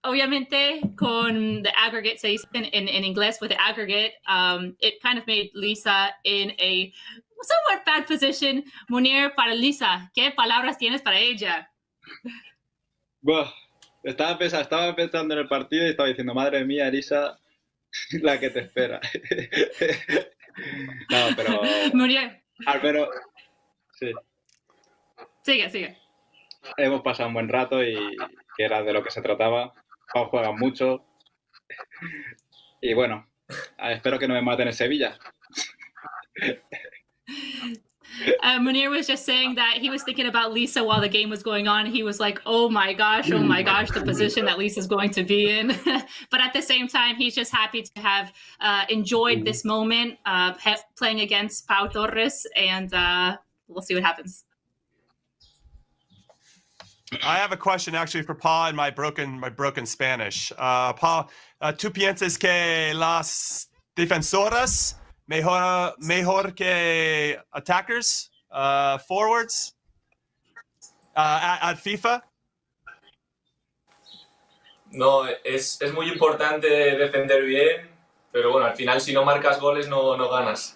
obviamente, con the aggregate, se dice in inglés, with the aggregate, it kind of made Lisa in a somewhat bad position. Munir, para Lisa, ¿qué palabras tienes para ella? Bueno, estaba pensando en el partido y estaba diciendo, madre mía, Elisa, la que te espera. No, pero... Munir. Al menos, sí. Sigue. Hemos pasado un buen rato y que era de lo que se trataba. Pau juega mucho. Y bueno, espero que no me maten en Sevilla. Munir was just saying that he was thinking about Lisa while the game was going on. He was like, oh my gosh, the position that Lisa's going to be in. But at the same time, he's just happy to have enjoyed this moment playing against Pau Torres, and we'll see what happens. I have a question actually for Paul in my broken Spanish. Paul, ¿tú piensas que las defensoras mejor que attackers, forwards at FIFA? No, es muy importante defender bien, pero bueno, al final si no marcas goles no ganas.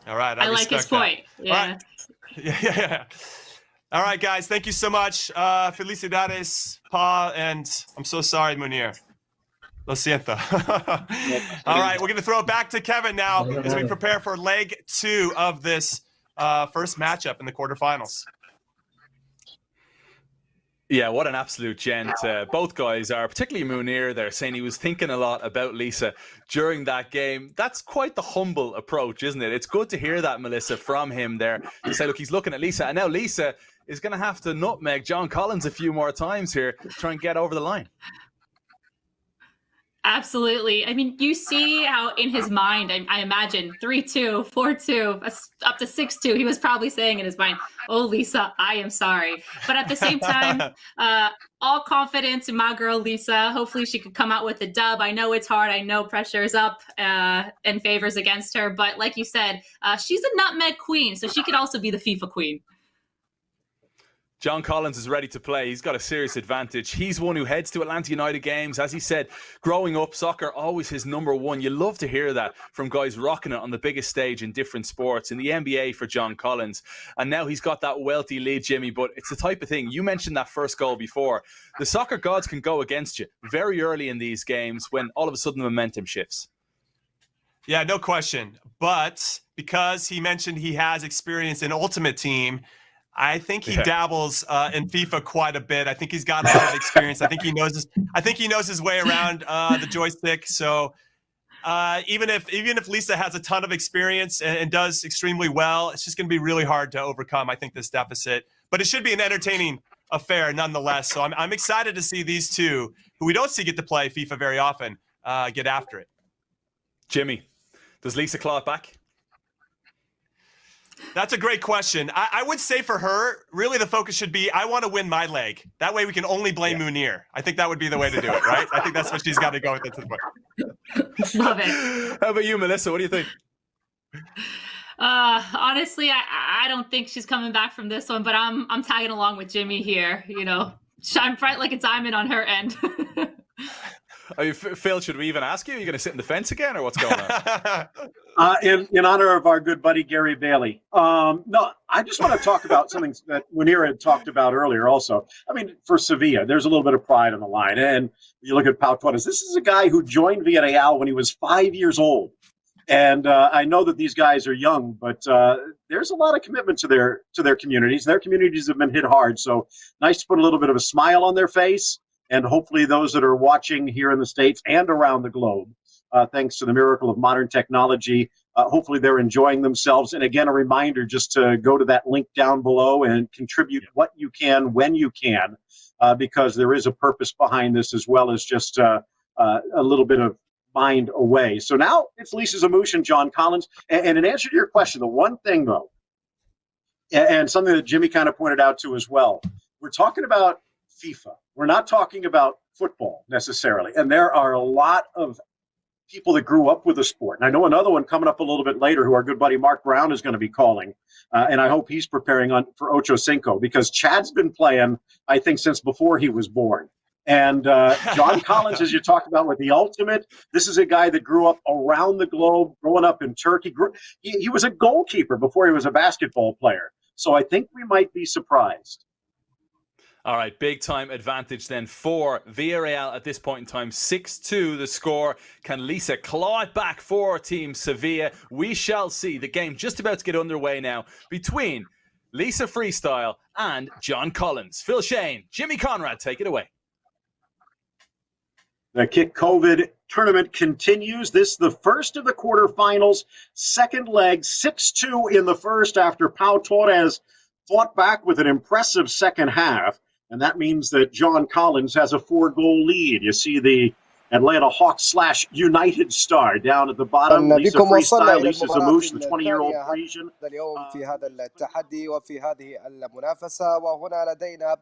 All right, I like his point. Yeah. Right. Yeah. All right, guys, thank you so much. Felicidades, Pa, and I'm so sorry, Munir. Lo siento. All right, we're going to throw it back to Kevin now as we prepare for leg 2 of this first matchup in the quarterfinals. Yeah, what an absolute gent. Both guys are, particularly Munir there, saying he was thinking a lot about Lisa during that game. That's quite the humble approach, isn't it? It's good to hear that, Melissa, from him there, to say, look, he's looking at Lisa. And now Lisa is going to have to nutmeg John Collins a few more times here to try and get over the line. Absolutely. I mean, you see how in his mind, I imagine 3-2, 4-2, up to 6-2, he was probably saying in his mind, oh, Lisa, I am sorry. But at the same time, all confidence in my girl, Lisa. Hopefully she could come out with a dub. I know it's hard. I know pressure is up and favors against her. But like you said, she's a nutmeg queen, so she could also be the FIFA queen. John Collins is ready to play. He's got a serious advantage. He's one who heads to Atlanta United games. As he said, growing up, soccer always his number one. You love to hear that from guys rocking it on the biggest stage in different sports. In the NBA for John Collins. And now he's got that wealthy lead, Jimmy. But it's the type of thing. You mentioned that first goal before. The soccer gods can go against you very early in these games when all of a sudden the momentum shifts. Yeah, no question. But because he mentioned he has experience in Ultimate Team, I think he dabbles in FIFA quite a bit. I think he's got a lot of experience. I think he knows his way around the joystick. So even if Lisa has a ton of experience and does extremely well, it's just going to be really hard to overcome, I think, this deficit. But it should be an entertaining affair nonetheless. So I'm excited to see these two, who we don't see get to play FIFA very often, get after it. Jimmy, does Lisa claw it back? That's a great question. I would say for her, really the focus should be, I want to win my leg. That way we can only blame Munir. I think that would be the way to do it, right? I think that's what she's got to go with at this point. Love it. How about you, Melissa? What do you think? Honestly, I don't think she's coming back from this one, but I'm tagging along with Jimmy here. You know, shine bright like a diamond on her end. I mean, Phil, should we even ask you? Are you going to sit in the fence again, or what's going on? In honor of our good buddy Gary Bailey. No, I just want to talk about something that Munir had talked about earlier also. I mean, for Sevilla, there's a little bit of pride on the line. And you look at Pau Torres. This is a guy who joined Villarreal when he was 5 years old. And I know that these guys are young, but there's a lot of commitment to their communities. Their communities have been hit hard. So nice to put a little bit of a smile on their face. And hopefully those that are watching here in the States and around the globe, thanks to the miracle of modern technology, hopefully they're enjoying themselves. And again, a reminder just to go to that link down below and contribute what you can when you can, because there is a purpose behind this as well as just a little bit of mind away. So now it's Lisa's emotion, John Collins. And in answer to your question, the one thing though, and something that Jimmy kind of pointed out to as well, we're talking about FIFA. We're not talking about football necessarily. And there are a lot of people that grew up with the sport. And I know another one coming up a little bit later who our good buddy Mark Brown is going to be calling. And I hope he's preparing for Ocho Cinco, because Chad's been playing, I think, since before he was born. And John Collins, as you talked about with the ultimate, this is a guy that grew up around the globe, growing up in Turkey. He was a goalkeeper before he was a basketball player. So I think we might be surprised. All right, big time advantage then for Villarreal at this point in time. 6-2 the score. Can Lisa claw it back for Team Sevilla? We shall see. The game just about to get underway now between Lisa Freestyle and John Collins. Phil Shane, Jimmy Conrad, take it away. The Kick COVID tournament continues. This is the first of the quarterfinals, second leg, 6-2 in the first after Pau Torres fought back with an impressive second half. And that means that John Collins has a 4-goal lead. You see the Atlanta Hawks / United star down at the bottom. Lisa Freestyle, Lisa Zamouche, the 20-year-old Parisian. اليوم في هذا التحدي وفي هذه المنافسة، وهنا لدينا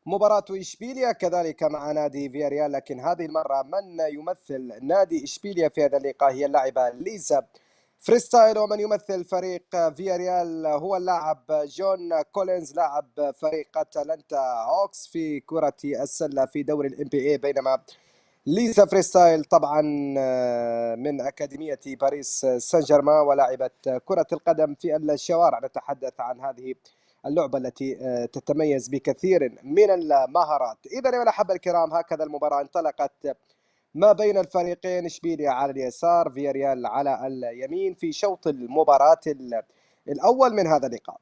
مباراة إشبيليا كذلك مع نادي فياريال، لكن هذه المرة من يمثل نادي إشبيليا في هذا اللقاء هي اللاعبة ليزا فريستايل، ومن يمثل فريق فياريال هو اللاعب جون كولينز لاعب فريق أتلانتا هوكس في كرة السلة في دوري NBA، بينما ليزا فريستايل طبعا من أكاديمية باريس سان جيرمان ولاعبة كرة القدم في الشوارع. نتحدث عن هذه اللعبة التي تتميز بكثير من المهارات. إذا يا الأحبة الكرام، هكذا المباراة انطلقت ما بين الفريقين، إشبيليا على اليسار، فياريال على اليمين في شوط المباراة الأول من هذا اللقاء.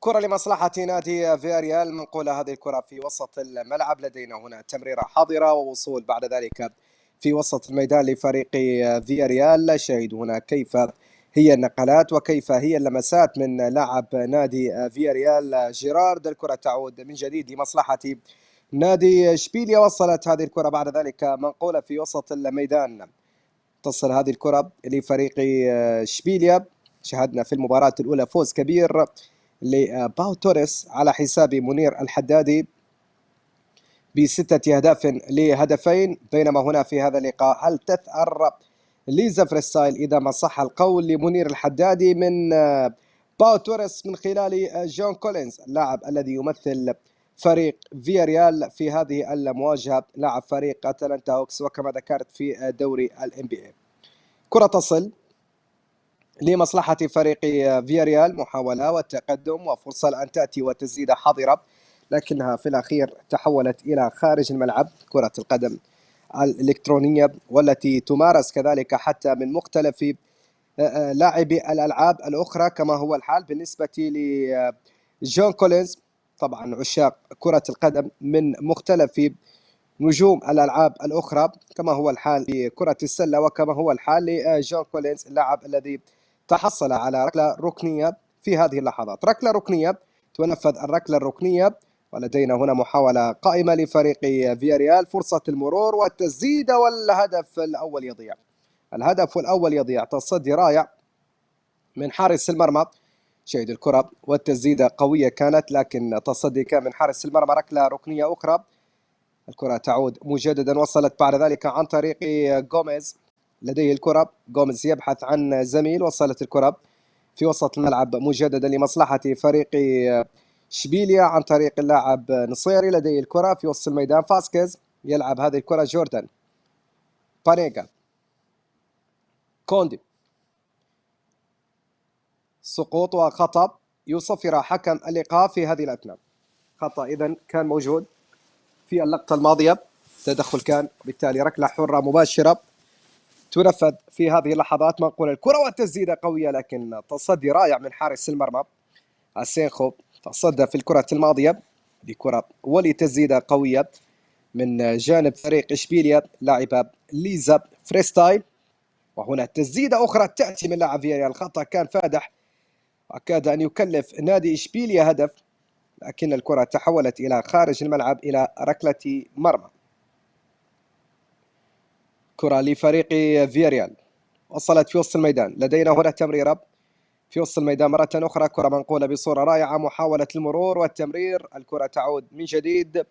كرة لمصلحة نادي فياريال، منقولة هذه الكرة في وسط الملعب. لدينا هنا تمريرة حاضرة ووصول بعد ذلك في وسط الميدان لفريق فياريال. شاهدوا هنا كيف هي النقلات وكيف هي اللمسات من لاعب نادي فياريال جيرارد. الكرة تعود من جديد لمصلحة نادي إشبيليا. وصلت هذه الكرة بعد ذلك منقولة في وسط الميدان. تصل هذه الكرة لفريق إشبيليا. شاهدنا في المباراة الأولى فوز كبير لباو توريس على حساب منير الحدادي ب6 أهداف لهدفين، بينما هنا في هذا اللقاء هل تثأر ليزا فريستايل إذا ما صح القول لمنير الحدادي من باو توريس من خلال جون كولينز اللاعب الذي يمثل فريق فياريال في هذه المواجهة، لاعب فريق أتلانتا هوكس وكما ذكرت في دوري NBA. كرة تصل لمصلحة فريق فياريال، محاولة والتقدم وفرصة الآن تأتي وتسديدة حاضرة، لكنها في الأخير تحولت إلى خارج الملعب. كرة القدم الإلكترونية والتي تمارس كذلك حتى من مختلف لاعبي الألعاب الأخرى كما هو الحال بالنسبة لجون كولينز. طبعا عشاق كرة القدم من مختلف نجوم الألعاب الأخرى كما هو الحال في كرة السلة وكما هو الحال لجون كولينز اللاعب الذي تحصل على ركلة ركنية في هذه اللحظات. ركلة ركنية، تنفذ الركلة الركنية، ولدينا هنا محاولة قائمة لفريق فياريال، فرصة المرور والتسديدة والهدف الأول يضيع. الهدف الأول يضيع، تصدي رائع من حارس المرمى. شاهد الكرة والتسديدة قوية كانت، لكن تصدي كان من حارس المرمى. ركلة ركنية أخرى، الكرة تعود مجددا، وصلت بعد ذلك عن طريق غوميز، لديه الكرة، غوميز يبحث عن زميل. وصلت الكرة في وسط الملعب مجددا لمصلحة فريق إشبيليا عن طريق اللاعب نصيري، لديه الكرة في وسط الميدان. فاسكيز يلعب هذه الكرة، جوردان بانيغا، كوندي، سقوط وخطأ يصفر حكم اللقاء في هذه الأثناء. خطأ إذن كان موجود في اللقطة الماضية، تدخل كان، بالتالي ركلة حرة مباشرة تنفذ في هذه اللحظات. منقول الكرة والتسديدة قوية، لكن تصدي رائع من حارس المرمى السينخو، تصدى في الكرة الماضية بكرة ولتسديدة قوية من جانب فريق إشبيليا لاعبة ليزا فريستايل. وهنا تسديدة أخرى تأتي من لاعب فياريال. الخطأ كان فادح وكاد أن يكلف نادي إشبيليا هدف، لكن الكرة تحولت إلى خارج الملعب إلى ركلة مرمى. كرة لفريق فياريال، وصلت في وسط الميدان. لدينا هنا تمريرة في وسط الميدان مرة أخرى، كرة منقولة بصورة رائعة، محاولة المرور والتمرير، الكرة تعود من جديد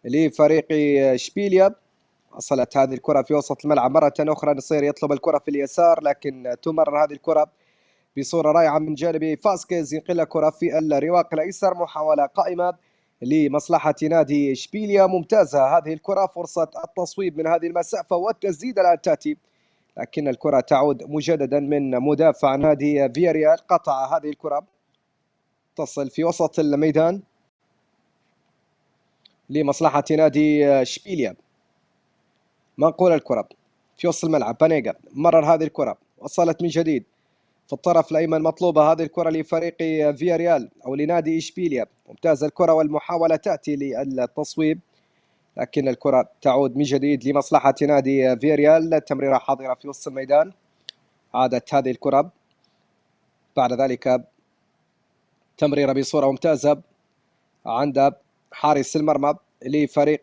لفريق إشبيليا. وصلت هذه الكرة في وسط الملعب مرة أخرى، نصير يطلب الكرة في اليسار لكن تمرر هذه الكرة بصورة رائعة من جانب فاسكيز، ينقل الكرة في الرواق الأيسر، محاولة قائمة لمصلحة نادي إشبيليا، ممتازة هذه الكرة، فرصة التصويب من هذه المسافة والتسديد الآن تأتي، لكن الكرة تعود مجددا من مدافع نادي فياريال، قطع هذه الكرة، تصل في وسط الميدان لمصلحة نادي إشبيليا. منقول الكرة في وسط الملعب، بانيجا مرر هذه الكرة، وصلت من جديد في الطرف الأيمن، مطلوبة هذه الكرة لفريق فياريال أو لنادي إشبيليا، ممتازة الكرة والمحاولة تأتي للتصويب، لكن الكرة تعود من جديد لمصلحة نادي فياريال. تمريرة حاضرة في وسط الميدان، عادت هذه الكرة بعد ذلك تمريرة بصورة ممتازة عند حارس المرمى لفريق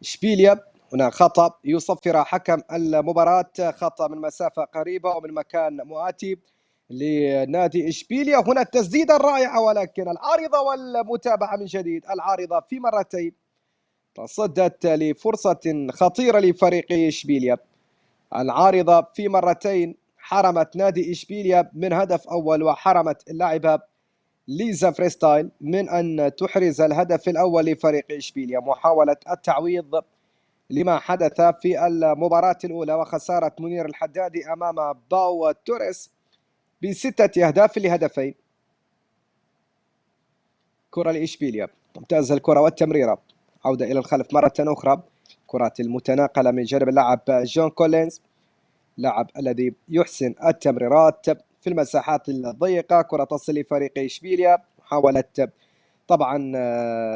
إشبيليا. هنا خطأ يصفر حكم المباراة، خطأ من مسافة قريبة ومن مكان مؤاتي لنادي إشبيليا. هنا التسديدة الرائعة ولكن العارضة والمتابعة من جديد، العارضة في مرتين تصدت لفرصة خطيرة لفريق إشبيليا، العارضة في مرتين حرمت نادي إشبيليا من هدف أول، وحرمت اللاعبة ليزا فريستايل من أن تحرز الهدف الأول لفريق إشبيليا. محاولة التعويض لما حدث في المباراة الأولى وخسارة منير الحدادي أمام باو توريس ب6 أهداف لهدفين. كرة لإشبيليا، ممتازة الكرة والتمريرة، عودة إلى الخلف مرة أخرى، كرات المتناقلة من جانب اللاعب جون كولينز، لاعب الذي يحسن التمريرات في المساحات الضيقة. كرة تصل لفريق إشبيليا، محاولة طبعا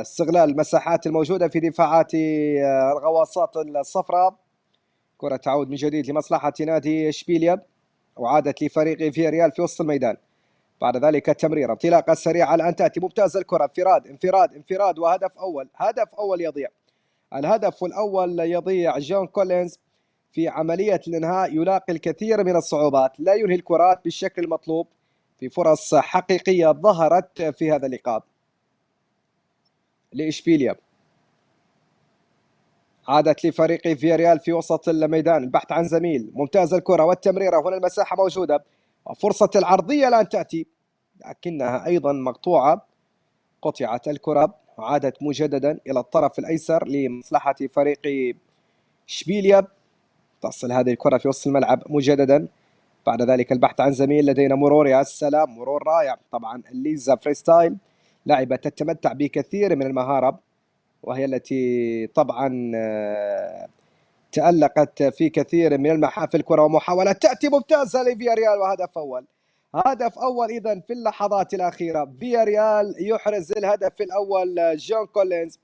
استغلال المساحات الموجودة في دفاعات الغواصات الصفراء. كرة تعود من جديد لمصلحة نادي إشبيليا، وعادت لفريق فياريال في وسط الميدان. بعد ذلك تمريرة، انطلاقة سريعة الآن تأتي، ممتازة الكرة، انفراد انفراد انفراد، وهدف أول، هدف أول يضيع، الهدف الأول يضيع جون كولينز في عملية الإنهاء، يلاقي الكثير من الصعوبات، لا ينهي الكرات بالشكل المطلوب في فرص حقيقية ظهرت في هذا اللقاء لإشبيليا. عادت لفريق فياريال في وسط الميدان، البحث عن زميل، ممتازة الكرة والتمريرة، هنا المساحة موجودة وفرصة العرضية الآن تأتي لكنها أيضا مقطوعة، قطعت الكرة وعادت مجددا إلى الطرف الأيسر لمصلحة فريق إشبيليا. تصل هذه الكرة في وسط الملعب مجددا، بعد ذلك البحث عن زميل، لدينا مرور، يا سلام مرور رائع، طبعا ليزا فريستايل لاعبة تتمتع بكثير من المهارة، وهي التي طبعا تألقت في كثير من المحافل. كرة ومحاولة تأتي ممتازة لفياريال، وهدف أول، هدف أول إذن في اللحظات الأخيرة، فياريال يحرز الهدف الأول. جون كولينز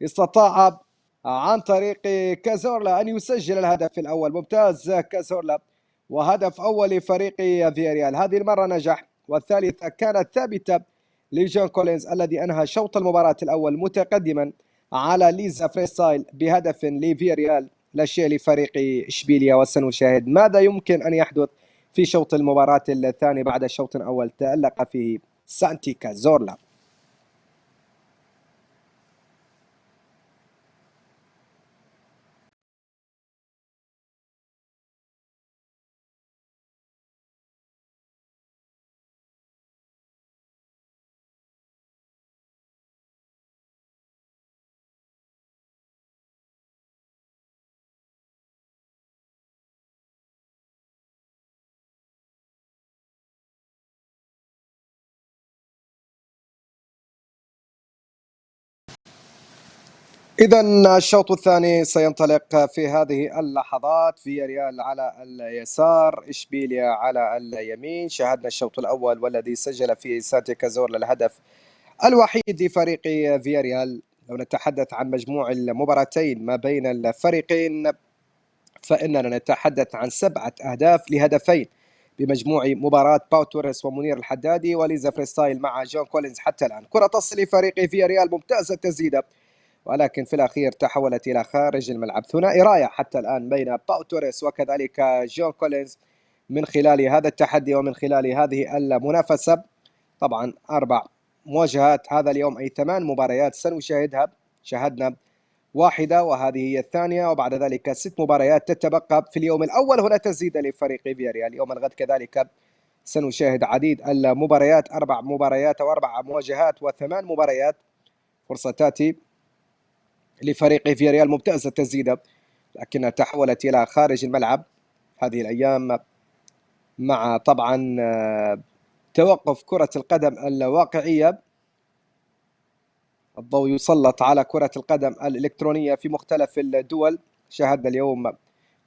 استطاع عن طريق كازورلا أن يسجل الهدف الأول، ممتاز كازورلا، وهدف أول لفريق فياريال، هذه المرة نجح، والثالثة كانت ثابتة لجون كولينز الذي أنهى شوط المباراة الأول متقدما على ليزا فريستايل بهدف لفياريال، لا شيء لفريق إشبيليا. وسنشاهد ماذا يمكن أن يحدث في شوط المباراة الثاني بعد شوط أول تألق فيه سانتي كازورلا. إذن الشوط الثاني سينطلق في هذه اللحظات، فياريال على اليسار، إشبيليا على اليمين. شاهدنا الشوط الأول والذي سجل فيه سانتي كازورلا الهدف الوحيد لفريق فياريال. لو نتحدث عن مجموع المباراتين ما بين الفريقين فإننا نتحدث عن 7 أهداف لهدفين بمجموع مباراة باو توريس ومنير الحدادي وليزا فريستايل مع جون كولينز حتى الآن. كرة تصل لفريق فياريال، ممتازة التسديدة، ولكن في الأخير تحولت إلى خارج الملعب. ثنائي رائع حتى الآن بين باو توريس وكذلك جون كولينز من خلال هذا التحدي ومن خلال هذه المنافسة. طبعا 4 مواجهات هذا اليوم، أي 8 مباريات سنشاهدها. شاهدنا واحدة وهذه هي الثانية، وبعد ذلك 6 مباريات تتبقى في اليوم الأول. هنا تزيد لفريق فياريال. يوم الغد كذلك سنشاهد عديد المباريات، 4 مباريات أو 4 مواجهات و8 مباريات. فرصة تأتي لفريق فياريال ممتازة التسديدة، لكنها تحولت إلى خارج الملعب هذه الأيام مع طبعا توقف كرة القدم الواقعية. الضوء يسلط على كرة القدم الإلكترونية في مختلف الدول. شاهدنا اليوم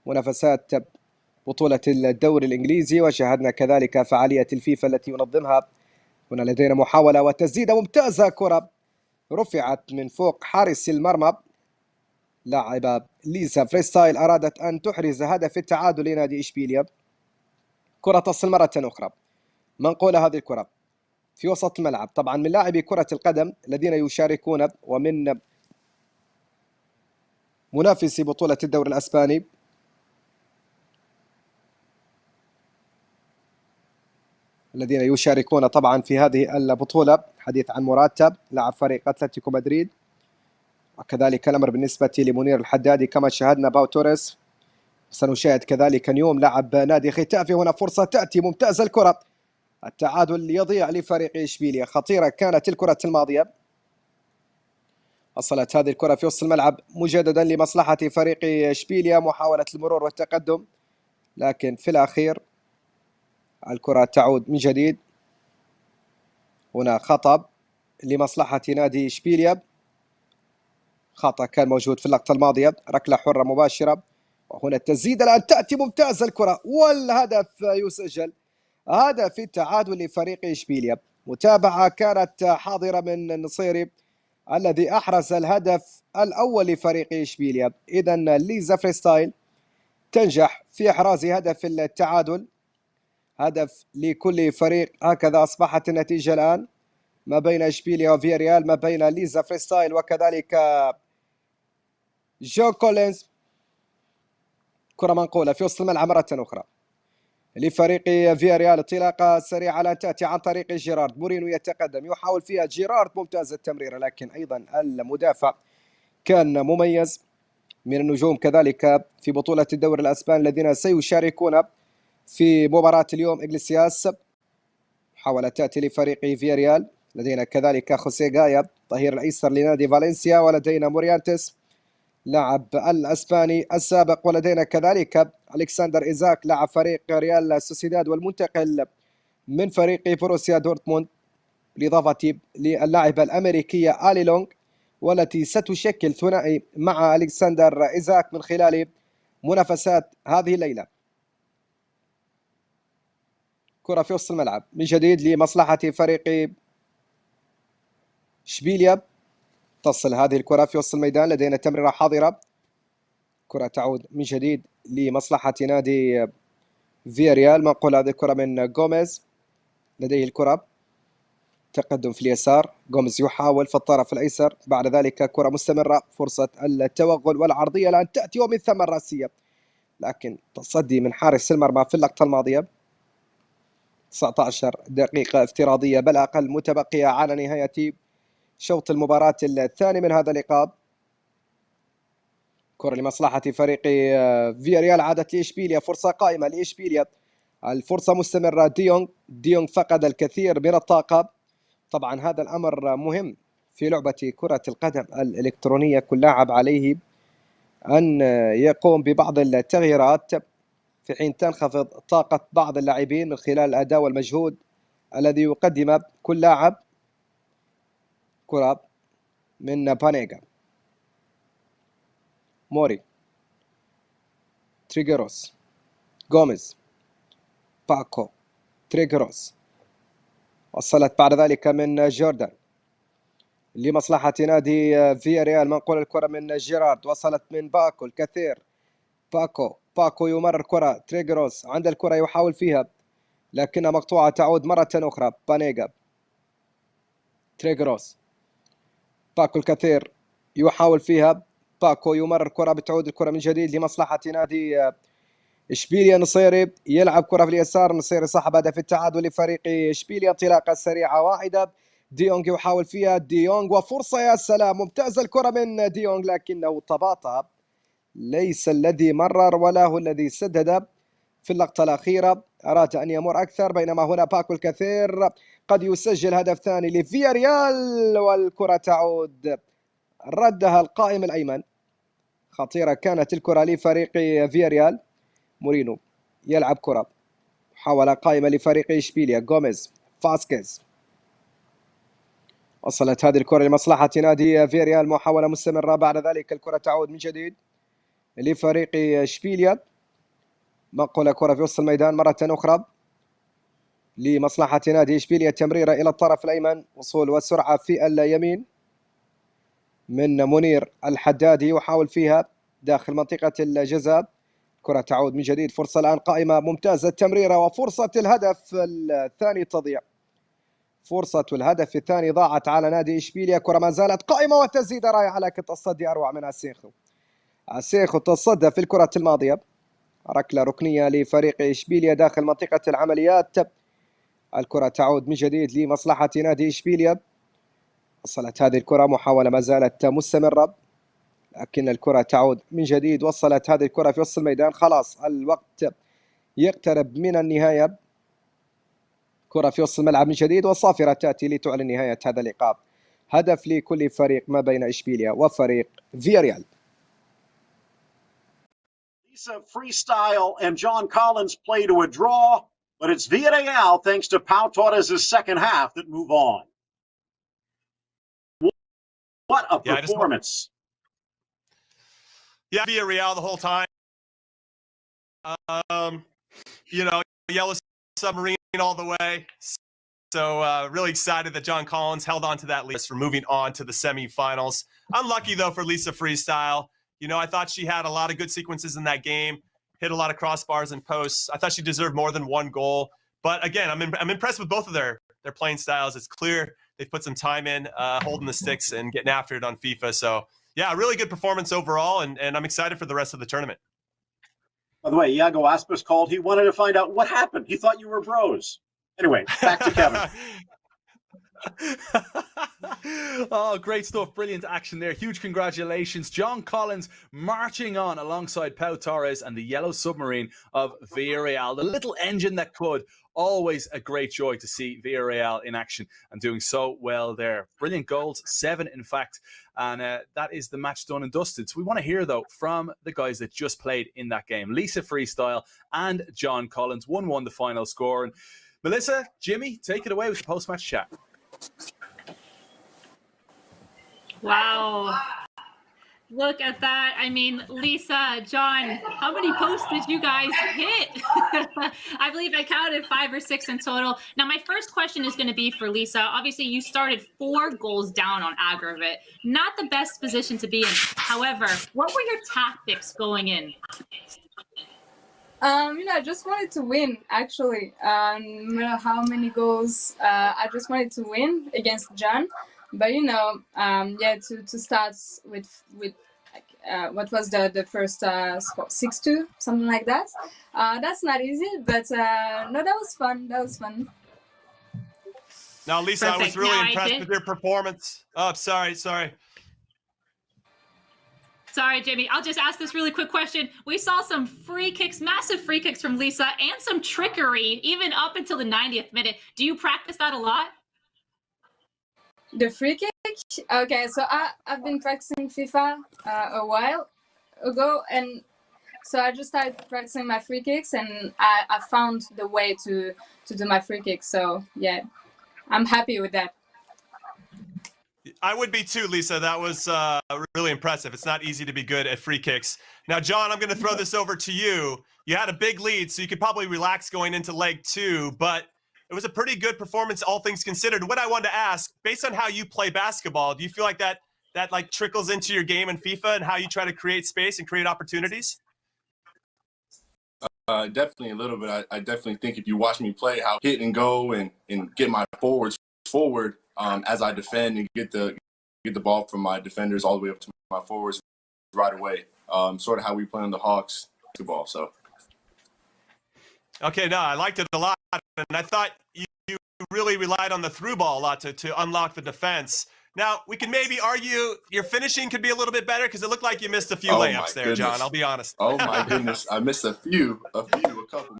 منافسات بطولة الدوري الإنجليزي، وشاهدنا كذلك فعالية الفيفا التي ينظمها. هنا لدينا محاولة وتسديدة ممتازة، كرة رفعت من فوق حارس المرمى. لاعبة ليزا فريستايل أرادت أن تحرز هدف التعادل لنادي إشبيليا. كرة تصل مرة أخرى، منقولة هذه الكرة في وسط الملعب، طبعا من لاعبي كرة القدم الذين يشاركون ومن منافسي بطولة الدوري الأسباني. الذين يشاركون طبعا في هذه البطولة. حديث عن موراتا لاعب فريق أتلتيكو مدريد، وكذلك الأمر بالنسبة لمنير الحدادي كما شاهدنا باو توريس. سنشاهد كذلك نيوم لاعب نادي ختافي. هنا فرصة تأتي ممتازة، الكرة التعادل يضيع لفريق إشبيليا. خطيرة كانت الكرة الماضية، وصلت هذه الكرة في وسط الملعب مجددا لمصلحة فريق إشبيليا. محاولة المرور والتقدم، لكن في الأخير الكرة تعود من جديد. هنا خطأ لمصلحة نادي إشبيليا، خطأ كان موجود في اللقطة الماضية. ركلة حرة مباشرة، وهنا التسديد الآن تأتي ممتازة الكرة، والهدف يسجل. هدف التعادل لفريق إشبيليا. متابعة كانت حاضرة من النصيري الذي أحرز الهدف الأول لفريق إشبيليا. إذن ليزا فريستايل تنجح في إحراز هدف التعادل، هدف لكل فريق. هكذا أصبحت النتيجة الآن ما بين إشبيليا وفياريال، ما بين ليزا فريستايل وكذلك جو كولينز. كرة منقولة في وسط الملعب مرة أخرى لفريق فياريال. انطلاقة سريعة الآن تأتي عن طريق جيرارد. مورينو يتقدم، يحاول فيها جيرارد، ممتاز التمريرة، لكن أيضا المدافع كان مميز. من النجوم كذلك في بطولة الدوري الأسباني الذين سيشاركون في مباراة اليوم إغليسياس. محاولة تأتي لفريق فياريال. لدينا كذلك خوسيه غايا ظهير الأيسر لنادي فالنسيا، ولدينا موريانتس لاعب الأسباني السابق، ولدينا كذلك ألكسندر إيزاك لاعب فريق ريال سوسيداد والمنتقل من فريق بروسيا دورتموند، بالإضافة للاعبة الأمريكية آلي لونغ، والتي ستشكل ثنائي مع ألكسندر إيزاك من خلال منافسات هذه الليلة. كرة في وسط الملعب من جديد لمصلحة فريق إشبيليا. تصل هذه الكرة في وسط الميدان، لدينا تمريرة حاضرة. كرة تعود من جديد لمصلحة نادي فياريال. منقول هذه الكرة من غوميز، لديه الكرة، تقدم في اليسار. غوميز يحاول في الطرف الأيسر، بعد ذلك كرة مستمرة، فرصة التوغل والعرضية الآن تأتي ومن ثم الرأسية، لكن تصدي من حارس المرمى في اللقطة الماضية. 19 دقيقة افتراضية بل أقل متبقية على نهاية شوط المباراة الثاني من هذا اللقاء. كرة لمصلحة فريق فياريال عادت لإشبيليا. فرصة قائمة لإشبيليا، الفرصة مستمرة. ديونغ فقد الكثير من الطاقة. طبعا هذا الأمر مهم في لعبة كرة القدم الإلكترونية. كل لاعب عليه أن يقوم ببعض التغييرات في حين تنخفض طاقة بعض اللاعبين من خلال الأداء والمجهود الذي يقدم كل لاعب. كرة من بانيغا، موري، تريغيروس، غوميز، باكو، تريغيروس. وصلت بعد ذلك من جوردان لمصلحة نادي فياريال. منقول الكرة من جيرارد، وصلت من باكو الكثير. باكو يمرر كرة. تريغيروس عند الكرة يحاول فيها لكنها مقطوعة. تعود مرة أخرى بانيغا. تريغيروس، باكو الكثير يحاول فيها. باكو يمرر كرة، بتعود الكرة من جديد لمصلحة نادي إشبيليا نصيري يلعب كرة في اليسار، نصيري صاحب هدف التعادل لفريق إشبيليا. انطلاقة سريعة واحدة، ديونغ يحاول فيها، ديونغ وفرصة، يا سلام، ممتازة الكرة من ديونغ لكنه تباطأ، ليس الذي مرر ولا هو الذي سدد في اللقطة الأخيرة، أراد أن يمر أكثر. بينما هنا باكو الكثير قد يسجل هدف ثاني لفياريال، والكرة تعود، ردها القائم الأيمن. خطيرة كانت الكرة لفريق فياريال. مورينو يلعب كرة، محاولة قائمة لفريق إشبيليا، غوميز، فاسكيز، وصلت هذه الكرة لمصلحة نادي فياريال، محاولة مستمرة. بعد ذلك الكرة تعود من جديد لفريق إشبيليا، منقولة كرة في وسط الميدان مرة أخرى لمصلحة نادي إشبيليا، تمريرة إلى الطرف الأيمن، وصول وسرعة في اليمين من منير الحدادي، يحاول فيها داخل منطقة الجزاء. كرة تعود من جديد، فرصة الآن قائمة، ممتازة التمريرة، وفرصة الهدف الثاني تضيع. فرصة الهدف الثاني ضاعت على نادي إشبيليا. كرة ما زالت قائمة وتسديدة رائعة، لكن تصدي أروع من أسيخو. أسيخو تصدى في الكرة الماضية، ركلة ركنية لفريق إشبيليا داخل منطقة العمليات. الكرة تعود من جديد لمصلحة نادي إشبيليا. وصلت هذه الكرة، محاولة ما زالت مستمرة، لكن الكرة تعود من جديد. وصلت هذه الكرة في وسط الميدان، خلاص الوقت يقترب من النهاية. كرة في وسط الملعب من جديد، والصافرة تأتي لتعلن نهاية هذا اللقاء. هدف لكل فريق ما بين إشبيليا وفريق فياريال. Lisa Freestyle and John Collins play to a draw, but it's Villarreal, thanks to Pau Torres' second half, that move on. What a performance. Yeah, Villarreal the whole time. You know, yellow submarine all the way. So really excited that John Collins held on to that lead for moving on to the semifinals. Unlucky though for Lisa Freestyle. You know, I thought she had a lot of good sequences in that game, hit a lot of crossbars and posts. I thought she deserved more than one goal. But again, I'm impressed with both of their playing styles. It's clear they've put some time in holding the sticks and getting after it on FIFA. So yeah, really good performance overall, and I'm excited for the rest of the tournament. By the way, Iago Aspas called. He wanted to find out what happened. He thought you were bros. Anyway, back to Kevin. Oh, great stuff. Brilliant action there. Huge congratulations. John Collins marching on alongside Pau Torres and the yellow submarine of Villarreal. The little engine that could. Always a great joy to see Villarreal in action and doing so well there. Brilliant goals, 7 in fact. And that is the match done and dusted. So we want to hear, though, from the guys that just played in that game. Lisa Freestyle and John Collins. 1-1 the final score. And Melissa, Jimmy, take it away with the post-match chat. Wow. Look at that. I mean, Lisa, John, how many posts did you guys hit? I believe I counted 5 or 6 in total. Now, my first question is going to be for Lisa. Obviously, you started 4 goals down on aggregate. Not the best position to be in. However, what were your tactics going in? I just wanted to win, actually. No matter how many goals, I just wanted to win against John. But to start with what was the first score, 6-2, something like that. That's not easy, but no, that was fun. That was fun. Now, Lisa, Perfect. I was really Now impressed with your performance. Oh, sorry. Sorry, Jamie. I'll just ask this really quick question. We saw some free kicks, massive free kicks from Lisa, and some trickery, even up until the 90th minute. Do you practice that a lot? The free kick? Okay, so I've been practicing FIFA a while ago, and so I just started practicing my free kicks, and I found the way to do my free kicks. So yeah, I'm happy with that. I would be too, Lisa. That was really impressive. It's not easy to be good at free kicks. Now, John, I'm going to throw this over to you. You had a big lead, so you could probably relax going into leg 2, but it was a pretty good performance, all things considered. What I wanted to ask, based on how you play basketball, do you feel like that like trickles into your game in FIFA and how you try to create space and create opportunities? Definitely a little bit. I definitely think if you watch me play, how hit and go and get my forwards forward as I defend and get the ball from my defenders all the way up to my forwards right away. Sort of how we play on the Hawks basketball. So. Okay, no, I liked it a lot, and I thought you really relied on the through ball a lot to unlock the defense. Now, we can maybe argue your finishing could be a little bit better because it looked like you missed a few layups there, goodness. John. I'll be honest. Oh my goodness, I missed a couple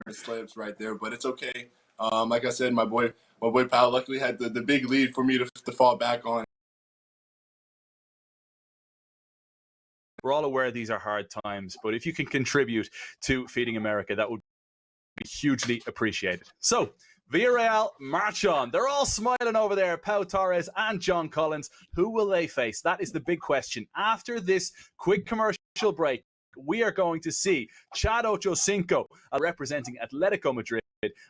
layups right there, but it's okay. Like I said, my boy Pal luckily had the big lead for me to fall back on. We're all aware these are hard times, but if you can contribute to Feeding America, that would be hugely appreciated. So, Villarreal march on. They're all smiling over there, Pau Torres and John Collins. Who will they face? That is the big question. After this quick commercial break, we are going to see Chad Ochocinco representing Atletico Madrid,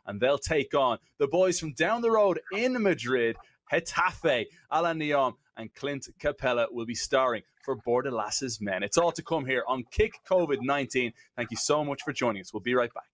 and they'll take on the boys from down the road in Madrid, Getafe. Alan Neom and Clint Capella will be starring for Bordalas's men. It's all to come here on Kick COVID-19. Thank you so much for joining us. We'll be right back.